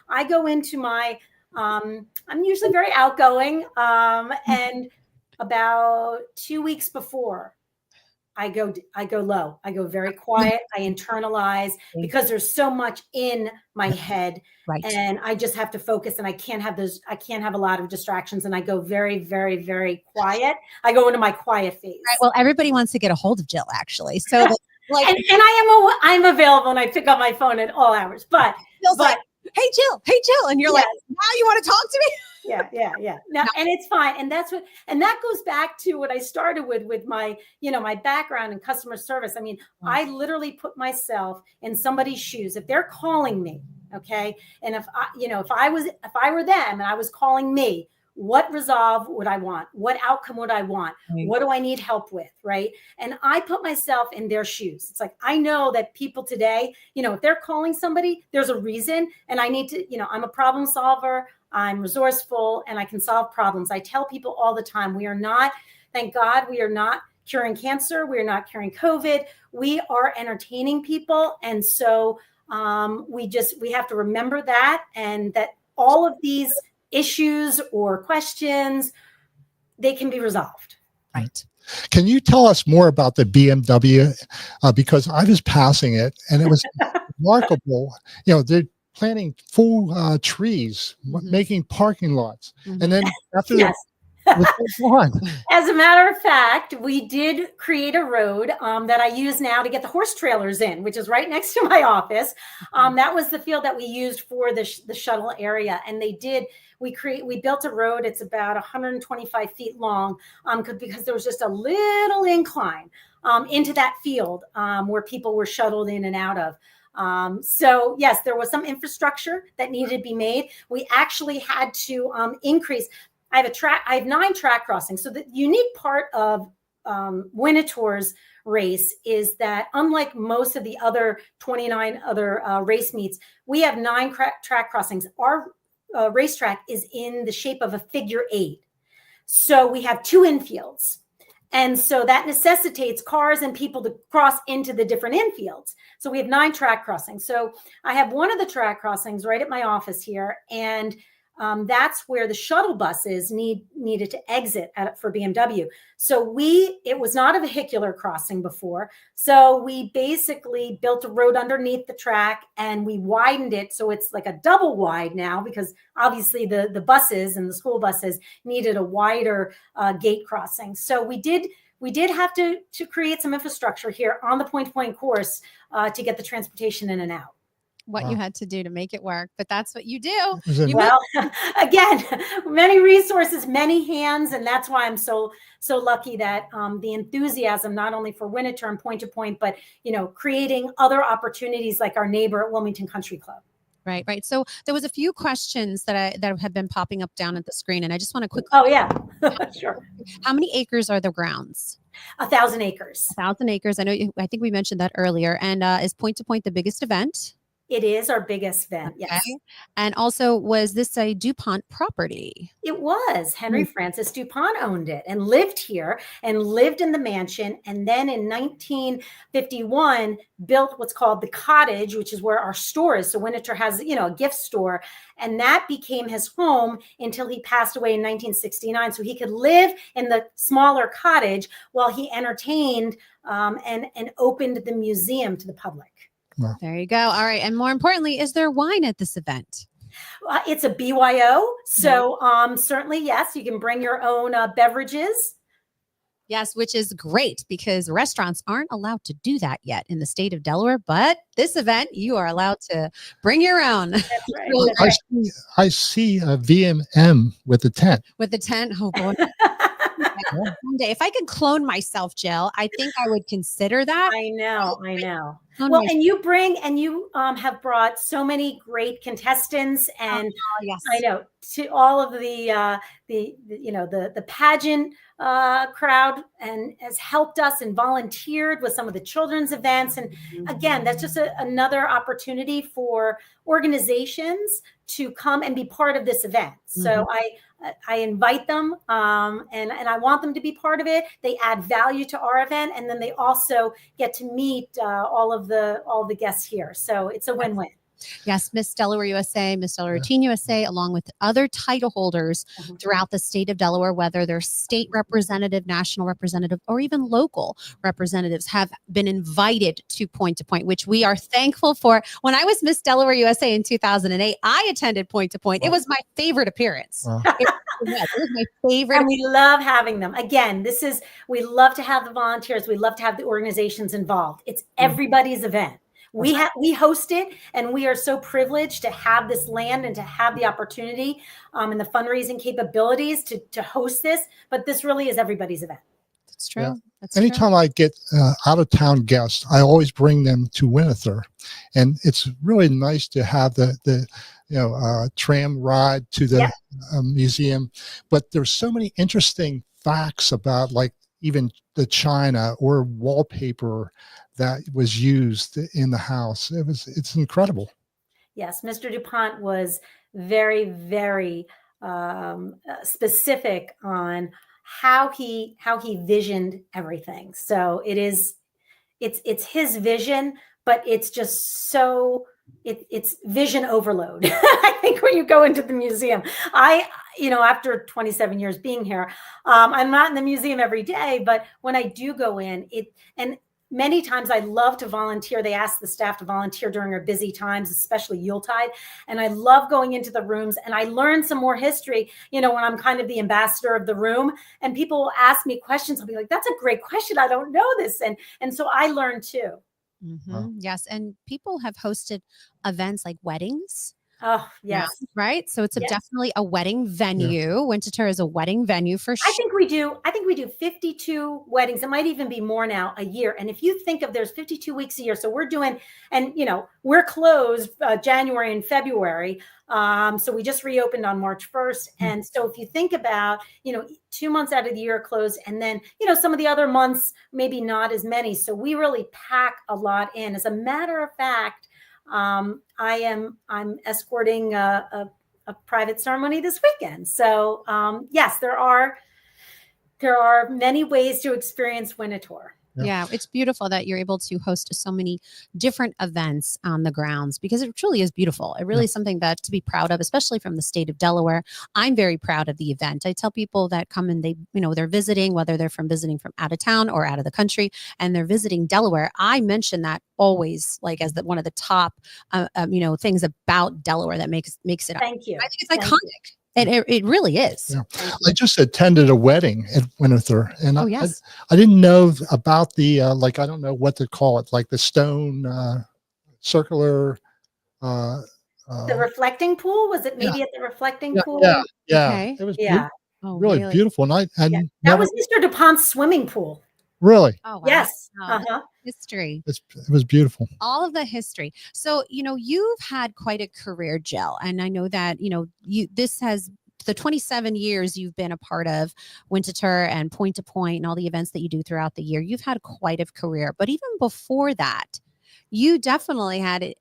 I go into my, I'm usually very outgoing. And about 2 weeks before, I go low. I go very quiet. I internalize, because there's so much in my head, and I just have to focus, and I can't have a lot of distractions. And I go very, very, very quiet. I go into my quiet phase. Right. Well, everybody wants to get a hold of Jill, actually. So and I'm available, and I pick up my phone at all hours, but like, hey, Jill. And you're like, now you want to talk to me? Yeah. Now, and it's fine. And that goes back to what I started with my, my background in customer service. I mean, I literally put myself in somebody's shoes. If they're calling me, okay. And if I were them and I was calling me, what resolve would I want? What outcome would I want? Right. What do I need help with? Right. And I put myself in their shoes. It's like, I know that people today, if they're calling somebody, there's a reason. And I need to, I'm a problem solver. I'm resourceful, and I can solve problems. I tell people all the time, thank God, we are not curing cancer. We are not curing COVID. We are entertaining people. And so we have to remember that, and that all of these issues or questions, they can be resolved. Right. Can you tell us more about the BMW? Because I was passing it, and it was remarkable. They're planting full trees, making parking lots. And then after As a matter of fact, we did create a road that I use now to get the horse trailers in, which is right next to my office. That was the field that we used for the shuttle area. And we built a road. It's about 125 feet long, because there was just a little incline into that field where people were shuttled in and out of. So yes, there was some infrastructure that needed to be made. We actually had to increase. I have 9 track crossings. So the unique part of Winterthur's race is that, unlike most of the other 29 other race meets, we have 9 track crossings. Our racetrack is in the shape of a figure 8. So we have 2 infields. And so that necessitates cars and people to cross into the different infields. So we have 9 track crossings. So I have one of the track crossings right at my office here. And that's where the shuttle buses needed to exit for BMW. So it was not a vehicular crossing before. So we basically built a road underneath the track, and we widened it. So it's like a double wide now, because obviously the buses and the school buses needed a wider gate crossing. So we did have to create some infrastructure here on the point-to-point course to get the transportation in and out. What you had to do to make it work, but that's what you do. Again, many resources, many hands, and that's why I'm so lucky that the enthusiasm, not only for Winterthur and Point to Point, but creating other opportunities like our neighbor at Wilmington Country Club. Right. So there was a few questions that have been popping up down at the screen, and I just want to quickly. Oh yeah, sure. How many acres are the grounds? 1,000 acres. 1,000 acres. I think we mentioned that earlier. And is Point to Point the biggest event? It is our biggest event. Yes. Okay. And also, was this a DuPont property? It was. Henry Francis DuPont owned it and lived here and lived in the mansion. And then in 1951, built what's called the cottage, which is where our store is. So Winterthur has, a gift store. And that became his home until he passed away in 1969. So he could live in the smaller cottage while he entertained and opened the museum to the public. Wow. There you go. All right. And more importantly, is there wine at this event? It's a BYO. So certainly, yes, you can bring your own beverages. Yes, which is great because restaurants aren't allowed to do that yet in the state of Delaware. But this event, you are allowed to bring your own. That's right. Well, That's right. I see a VMM with the tent. With the tent. Oh, boy. Someday, if I could clone myself, Jill, I think I would consider that. I know. Clone Well, myself. and you have brought so many great contestants, and Yes. I know to all of the pageant crowd, and has helped us and volunteered with some of the children's events. And again, that's just another opportunity for organizations to come and be part of this event. So I invite them and I want them to be part of it. They add value to our event, and then they also get to meet all the guests here. So it's a win-win. Yes, Miss Delaware USA, Miss Delaware Teen USA, along with other title holders throughout the state of Delaware, whether they're state representative, national representative, or even local representatives, have been invited to Point, which we are thankful for. When I was Miss Delaware USA in 2008, I attended Point. It was my favorite appearance. It was my favorite. And we love having them. Again, we love to have the volunteers. We love to have the organizations involved. It's everybody's event. We host it, and we are so privileged to have this land and to have the opportunity and the fundraising capabilities to host this. But this really is everybody's event. That's true. Yeah. That's Anytime true. I get out of town guests, I always bring them to Winterthur, and it's really nice to have the tram ride to the museum. But there's so many interesting facts about, like, even the china or wallpaper that was used in the house. It's incredible. Yes, Mr. DuPont was very, very specific on how he visioned everything. So it's his vision, but it's just so it's vision overload. I think when you go into the museum, after 27 years being here, I'm not in the museum every day, but when I do go in, and many times I love to volunteer. They ask the staff to volunteer during our busy times, especially Yuletide. And I love going into the rooms, and I learn some more history, when I'm kind of the ambassador of the room, and people will ask me questions. I'll be like, that's a great question. I don't know this. And so I learn too. Wow. Yes. And people have hosted events like weddings. Oh, yes. Right. So it's definitely a wedding venue. Winterthur is a wedding venue for sure. I think we do 52 weddings. It might even be more now a year. And if you think of, there's 52 weeks a year. So we're doing, and we're closed January and February. So we just reopened on March 1st. And so if you think about, 2 months out of the year closed, and then, some of the other months, maybe not as many. So we really pack a lot in. As a matter of fact, I'm escorting a private ceremony this weekend. So yes, there are many ways to experience Winterthur. Yeah, it's beautiful that you're able to host so many different events on the grounds, because it truly is beautiful. It really is something that to be proud of, especially from the state of Delaware. I'm very proud of the event. I tell people that come and they're visiting, whether they're visiting from out of town or out of the country, and they're visiting Delaware. I mention that always, like, as one of the top, things about Delaware that makes it. Thank you. I think it's iconic. And it really is. Yeah. I just attended a wedding at Winterthur, and I didn't know about the I don't know what to call it, like the stone circular. The reflecting pool, was it maybe at the reflecting pool? Yeah. Okay. It was really beautiful, and that was Mr. DuPont's swimming pool. Really? Oh, wow. Yes. History. It was beautiful. All of the history. So, you've had quite a career, Jill. And I know that, this has the 27 years you've been a part of Winterthur and Point and all the events that you do throughout the year. You've had quite a career. But even before that, you definitely had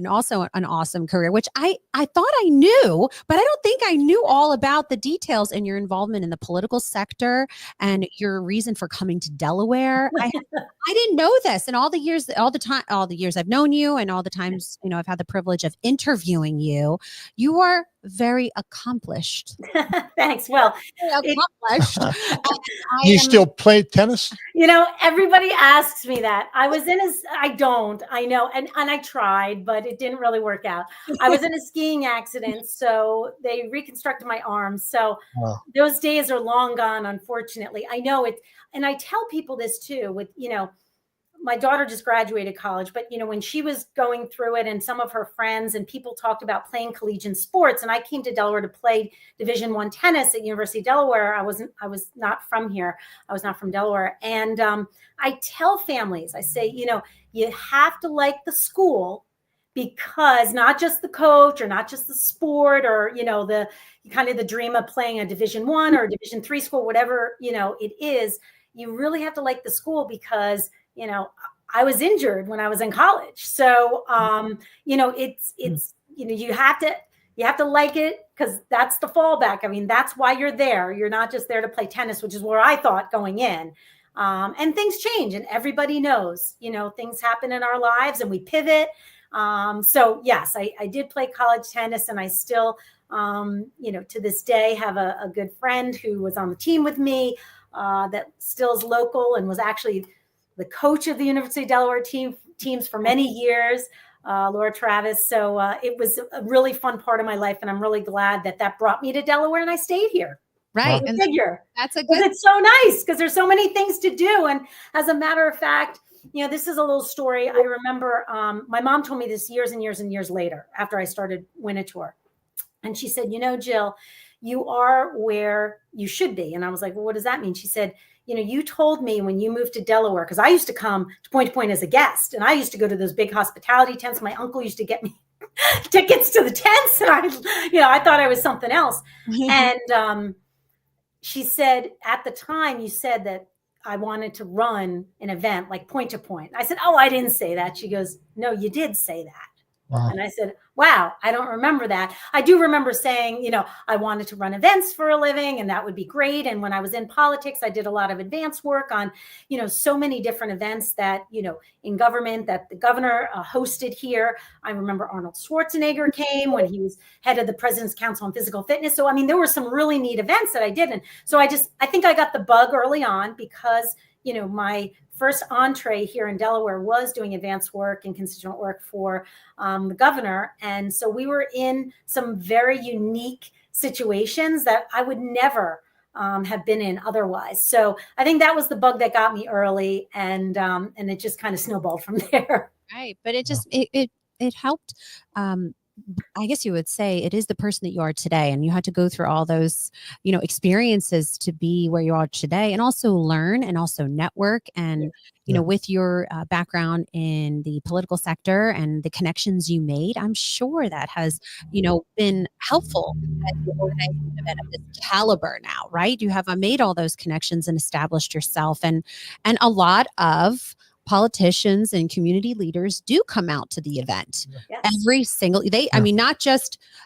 also an awesome career, which I thought I knew, but I don't think I knew all about the details and your involvement in the political sector and your reason for coming to Delaware. I didn't know this. And all the years I've known you and all the times, I've had the privilege of interviewing you, you are very accomplished. Thanks. Well, Very accomplished. You still play tennis? Everybody asks me that. I don't, I know. And I tried, but it didn't really work out. I was in a skiing accident, so they reconstructed my arms. So those days are long gone, unfortunately. I know it. And I tell people this too, with, my daughter just graduated college, but when she was going through it and some of her friends and people talked about playing collegiate sports, and I came to Delaware to play Division I tennis at University of Delaware. I was not from here. I was not from Delaware. And I tell families, I say, you have to like the school, because not just the coach or not just the sport or, the kind of the dream of playing a Division I or Division III school, whatever, it is, you really have to like the school because I was injured when I was in college. So, it's, you have to like it, because that's the fallback. I mean, that's why you're there. You're not just there to play tennis, which is where I thought going in. And things change, and everybody knows, things happen in our lives and we pivot. So yes, I did play college tennis, and I still, to this day have a good friend who was on the team with me, that still is local and was actually the coach of the University of Delaware teams for many years, Laura Travis. So it was a really fun part of my life, and I'm really glad that brought me to Delaware and I stayed here. Right. And figure. That's a good. It's so nice because there's so many things to do. And as a matter of fact, this is a little story. I remember my mom told me this years and years and years later after I started Winterthur. And she said, Jill, you are where you should be. And I was like, well, what does that mean? She said, you told me when you moved to Delaware, because I used to come to Point as a guest, and I used to go to those big hospitality tents. My uncle used to get me tickets to the tents, and I thought I was something else. And she said, at the time, you said that I wanted to run an event like Point to Point. I said, oh, I didn't say that. She goes, no, you did say that. Wow. And I said, wow, I don't remember that. I do remember saying, I wanted to run events for a living, and that would be great. And when I was in politics, I did a lot of advance work on, so many different events that, in government that the governor hosted here. I remember Arnold Schwarzenegger came when he was head of the President's Council on Physical Fitness. So, there were some really neat events that I did. And so I think I got the bug early on because, my first entree here in Delaware was doing advanced work and constituent work for the governor. And so we were in some very unique situations that I would never have been in otherwise. So I think that was the bug that got me early, and it just kind of snowballed from there. Right. But it helped. I guess you would say it is the person that you are today, and you had to go through all those, experiences to be where you are today, and also learn and also network. And, with your background in the political sector and the connections you made, I'm sure that has, been helpful as you organize an event of this caliber now, right? You have made all those connections and established yourself, and a lot of politicians and community leaders do come out to the event. Yes. Every single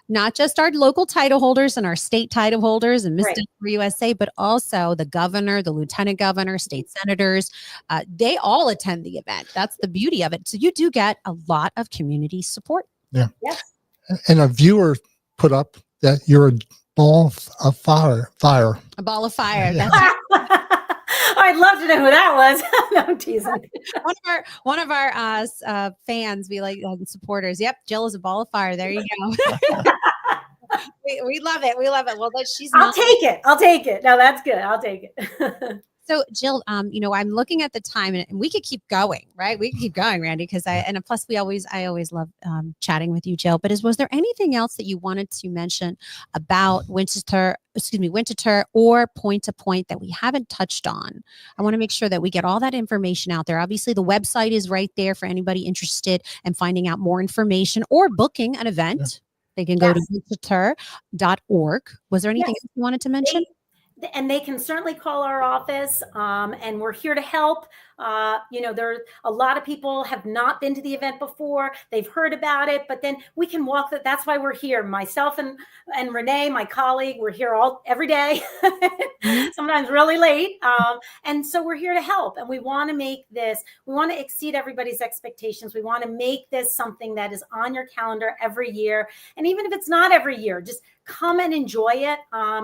not just our local title holders and our state title holders and Miss USA, but also the governor, the lieutenant governor, state senators. They all attend the event. That's the beauty of it. So you do get a lot of community support. Yeah. Yes. And a viewer put up that you're a ball of fire. A ball of fire. Yeah. That's I'd love to know who that was. No, I'm teasing. One of our fans, we like supporters. Yep, Jill is a ball of fire. There you go. we love it. We love it. Well, I'll take it. No, that's good. I'll take it. So Jill, I'm looking at the time, and we could keep going, right? We could keep going, Randy, because plus I always love chatting with you, Jill. But was there anything else that you wanted to mention about Winterthur or Point to Point that we haven't touched on? I want to make sure that we get all that information out there. Obviously, the website is right there for anybody interested in finding out more information or booking an event. Yeah. They can go to winterthur.org. Was there anything else you wanted to mention? and they can certainly call our office, and we're here to help. There a lot of people have not been to the event before. They've heard about it, but then we can walk that. That's why we're here. Myself and Renee, my colleague, we're here every day, sometimes really late. And so we're here to help. And we want to exceed everybody's expectations. We want to make this something that is on your calendar every year. And even if it's not every year, just come and enjoy it.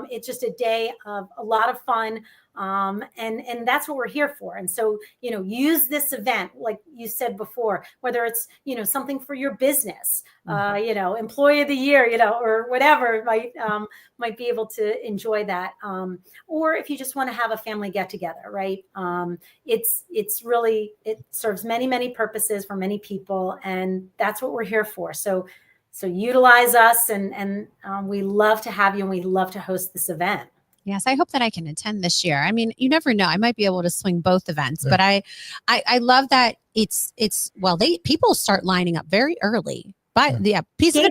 It's just a day of a lot of fun. And that's what we're here for. And so, use this event, like you said before, whether it's, something for your business, employee of the year, or whatever, might be able to enjoy that. Or if you just want to have a family get together, right? It's really, it serves many, many purposes for many people. And that's what we're here for. So utilize us, and we love to have you, and we love to host this event. Yes, I hope that I can attend this year. I mean, you never know. I might be able to swing both events, but I love that people start lining up very early. But gates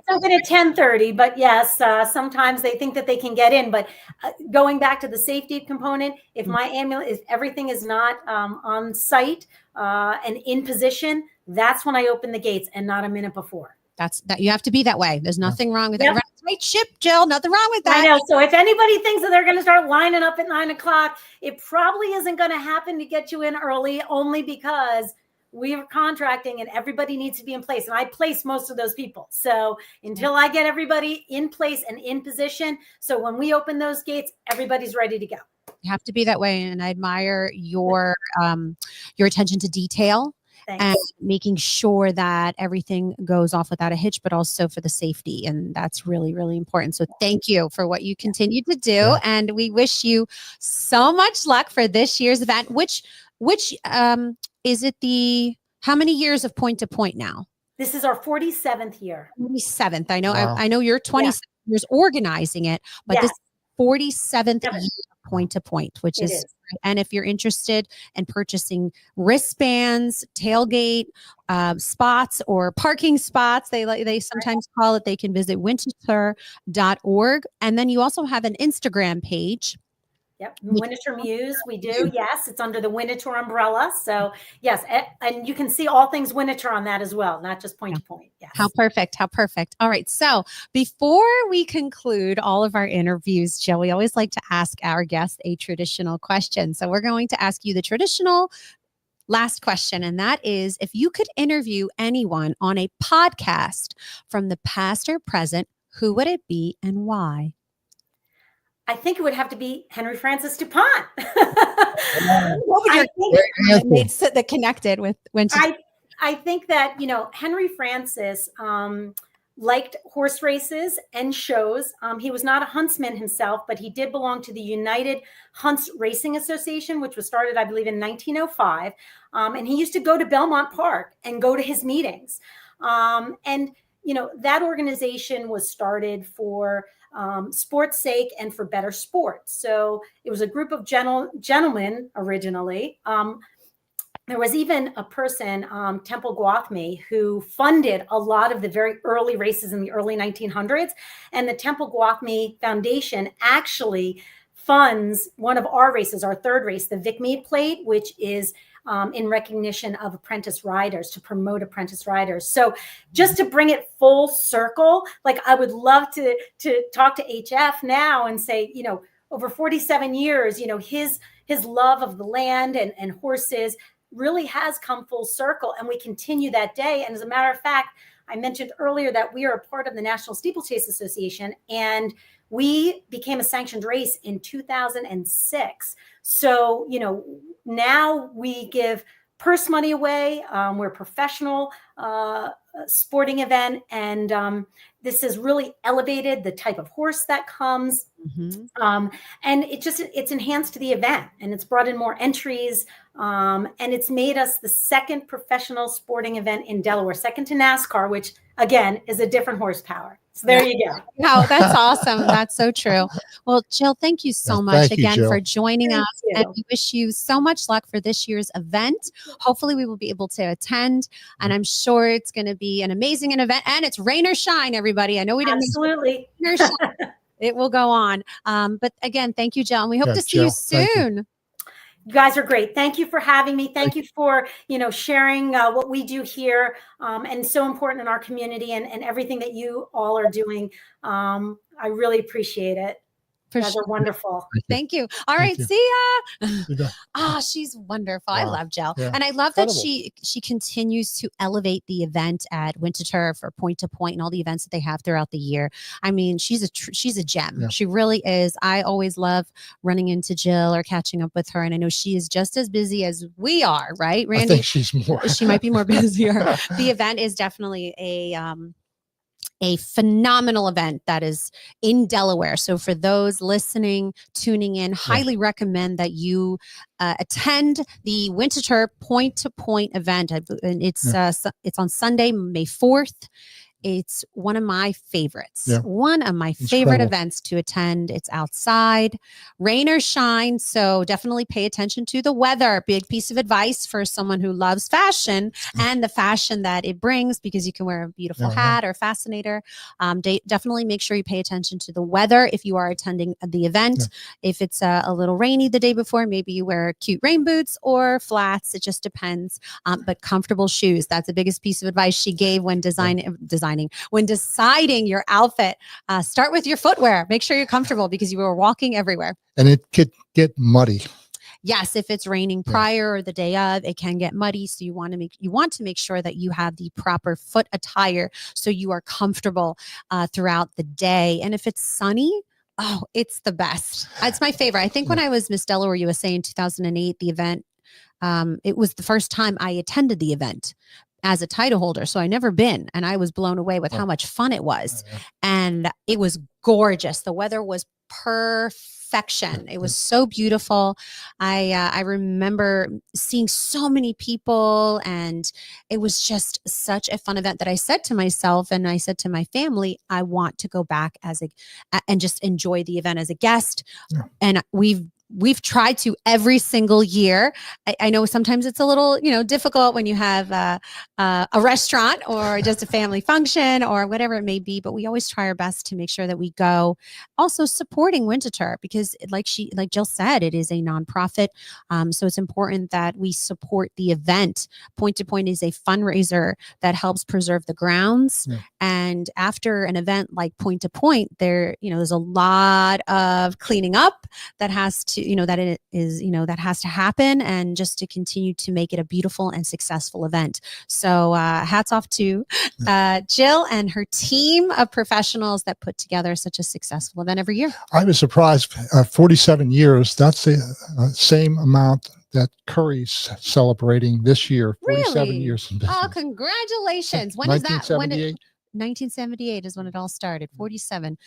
open at 10:30. But yes, sometimes they think that they can get in. But going back to the safety component, if everything is not on site and in position, that's when I open the gates, and not a minute before. That you have to be that way. There's nothing wrong with it. Right ship, Jill. Nothing wrong with that. I know. So if anybody thinks that they're going to start lining up at 9:00, it probably isn't going to happen to get you in early, only because we're contracting and everybody needs to be in place. And I place most of those people. So until I get everybody in place and in position, so when we open those gates, everybody's ready to go. You have to be that way. And I admire your attention to detail. Thanks. And making sure that everything goes off without a hitch, but also for the safety. And that's really, really important. So thank you for what you continue to do. Yeah. And we wish you so much luck for this year's event, which is it how many years of Point to Point now? This is our 47th year. 47th. I know, wow. I know you're 27 years organizing it, but this 47th year of Point to Point, which is. And if you're interested in purchasing wristbands, tailgate spots, or parking spots, they sometimes call it, they can visit winterthur.org. And then you also have an Instagram page. Yep. Winterthur Muse. We do. Yes. It's under the Winterthur umbrella. So yes. And you can see all things Winterthur on that as well, not just Point to Point. Yes. How perfect. How perfect. All right. So before we conclude all of our interviews, Jill, we always like to ask our guests a traditional question. So we're going to ask you the traditional last question. And that is, if you could interview anyone on a podcast from the past or present, who would it be and why? I think it would have to be Henry Francis DuPont. What would that connected with Winterthur? I think that, Henry Francis liked horse races and shows. He was not a huntsman himself, but he did belong to the United Hunts Racing Association, which was started, I believe, in 1905. And he used to go to Belmont Park and go to his meetings. And that organization was started for sports sake and for better sports. So it was a group of gentlemen originally. There was even a person, Temple Gwathmey, who funded a lot of the very early races in the early 1900s. And the Temple Gwathmey Foundation actually funds one of our races, our third race, the Vic Mead Plate, which is in recognition of apprentice riders, to promote apprentice riders. So just to bring it full circle, like I would love to talk to HF now and say, over 47 years, his love of the land and horses really has come full circle, and we continue that day. And as a matter of fact, I mentioned earlier that we are a part of the National Steeplechase Association, and we became a sanctioned race in 2006. So, now we give purse money away. We're a professional sporting event, and this has really elevated the type of horse that comes. Mm-hmm. And it's enhanced the event, and it's brought in more entries. And it's made us the second professional sporting event in Delaware, second to NASCAR, which again is a different horsepower. So there you go. Wow, that's awesome. That's so true. Well, Jill, thank you so much again for joining us. And we wish you so much luck for this year's event. Hopefully we will be able to attend, and I'm sure it's going to be an amazing event, and it's rain or shine, everybody. I know we didn't absolutely. Rain or shine. It will go on. But again, thank you, Jill. And we hope to see you soon. You guys are great. Thank you for having me. Thank you for, sharing what we do here, and so important in our community, and everything that you all are doing. I really appreciate it. You guys are wonderful. Thank you. All right. See ya. She's wonderful. Wow. I love Jill. Yeah. And I love that she continues to elevate the event at Winterthur for Point to Point and all the events that they have throughout the year. I mean, she's a gem. Yeah. She really is. I always love running into Jill or catching up with her. And I know she is just as busy as we are, right, Randy? I think she's more. She might be more busier. The event is definitely a phenomenal event that is in Delaware. So for those listening, tuning in, highly recommend that you attend the Winterthur Point to Point event. And it's on Sunday, May 4th. It's one of my favorites. Yeah. One of my favorite events to attend. It's outside, rain or shine. So definitely pay attention to the weather. Big piece of advice for someone who loves fashion and the fashion that it brings, because you can wear a beautiful hat or fascinator. Definitely make sure you pay attention to the weather if you are attending the event. Yeah. If it's a little rainy the day before, maybe you wear cute rain boots or flats. It just depends. But comfortable shoes. That's the biggest piece of advice she gave when when deciding your outfit. Start with your footwear. Make sure you're comfortable, because you are walking everywhere. And it could get muddy. Yes, if it's raining prior or the day of, it can get muddy. So you want to make sure that you have the proper foot attire so you are comfortable throughout the day. And if it's sunny, it's the best. It's my favorite. I think when I was Miss Delaware USA in 2008, the event, it was the first time I attended the event as a title holder. So I never been, and I was blown away with how much fun it was. And it was gorgeous. The weather was perfection. It was so beautiful. I remember seeing so many people, and it was just such a fun event that I said to myself, and I said to my family, I want to go back and just enjoy the event as a guest. Yeah. And we've tried to every single year. I know sometimes it's a little, difficult when you have a restaurant or just a family function or whatever it may be, but we always try our best to make sure that we go. Also supporting Winterthur, because like Jill said, it is a nonprofit. So it's important that we support the event. Point to Point is a fundraiser that helps preserve the grounds. Yeah. And after an event like Point to Point, there's a lot of cleaning up that has to, that has to happen, and just to continue to make it a beautiful and successful event. So hats off to Jill and her team of professionals that put together such a successful event every year. I was surprised. 47 years. That's the same amount that Curry's celebrating this year. 47 years in business. Oh, congratulations. When is that? 1978 is when it all started. 47.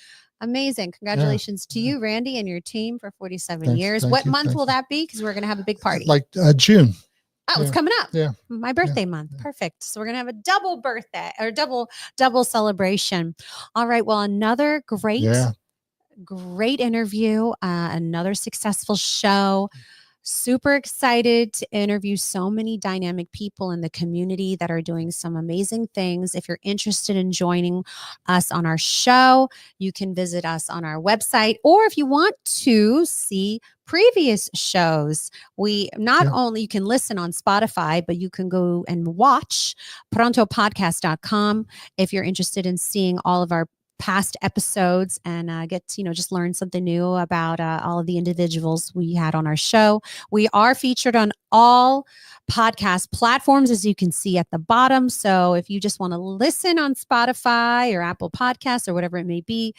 Amazing. Congratulations to you, Randy, and your team for 47 years. What month will that be? Because we're going to have a big party. Like June. Oh, it's coming up. Yeah. My birthday month. Perfect. So we're going to have a double birthday, or double celebration. All right. Well, another great interview, another successful show. Super excited to interview so many dynamic people in the community that are doing some amazing things. If you're interested in joining us on our show, you can visit us on our website, or if you want to see previous shows, you can listen on Spotify, but you can go and watch PRONTOPODCAST.com if you're interested in seeing all of our past episodes and get to, just learn something new about all of the individuals we had on our show. We are featured on all podcast platforms, as you can see at the bottom. So if you just want to listen on Spotify or Apple Podcasts or whatever it may be,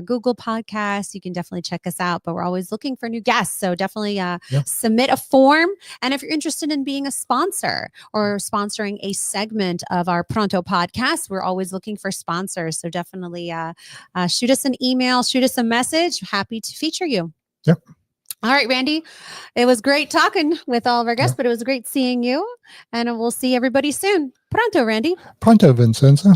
Google Podcasts, you can definitely check us out. But we're always looking for new guests. So definitely submit a form. And if you're interested in being a sponsor or sponsoring a segment of our Pronto podcast, we're always looking for sponsors. So definitely shoot us an email, shoot us a message. Happy to feature you. Yep. All right, Randy, it was great talking with all of our guests, but it was great seeing you, and we'll see everybody soon. Pronto, Randy. Pronto, Vincenza.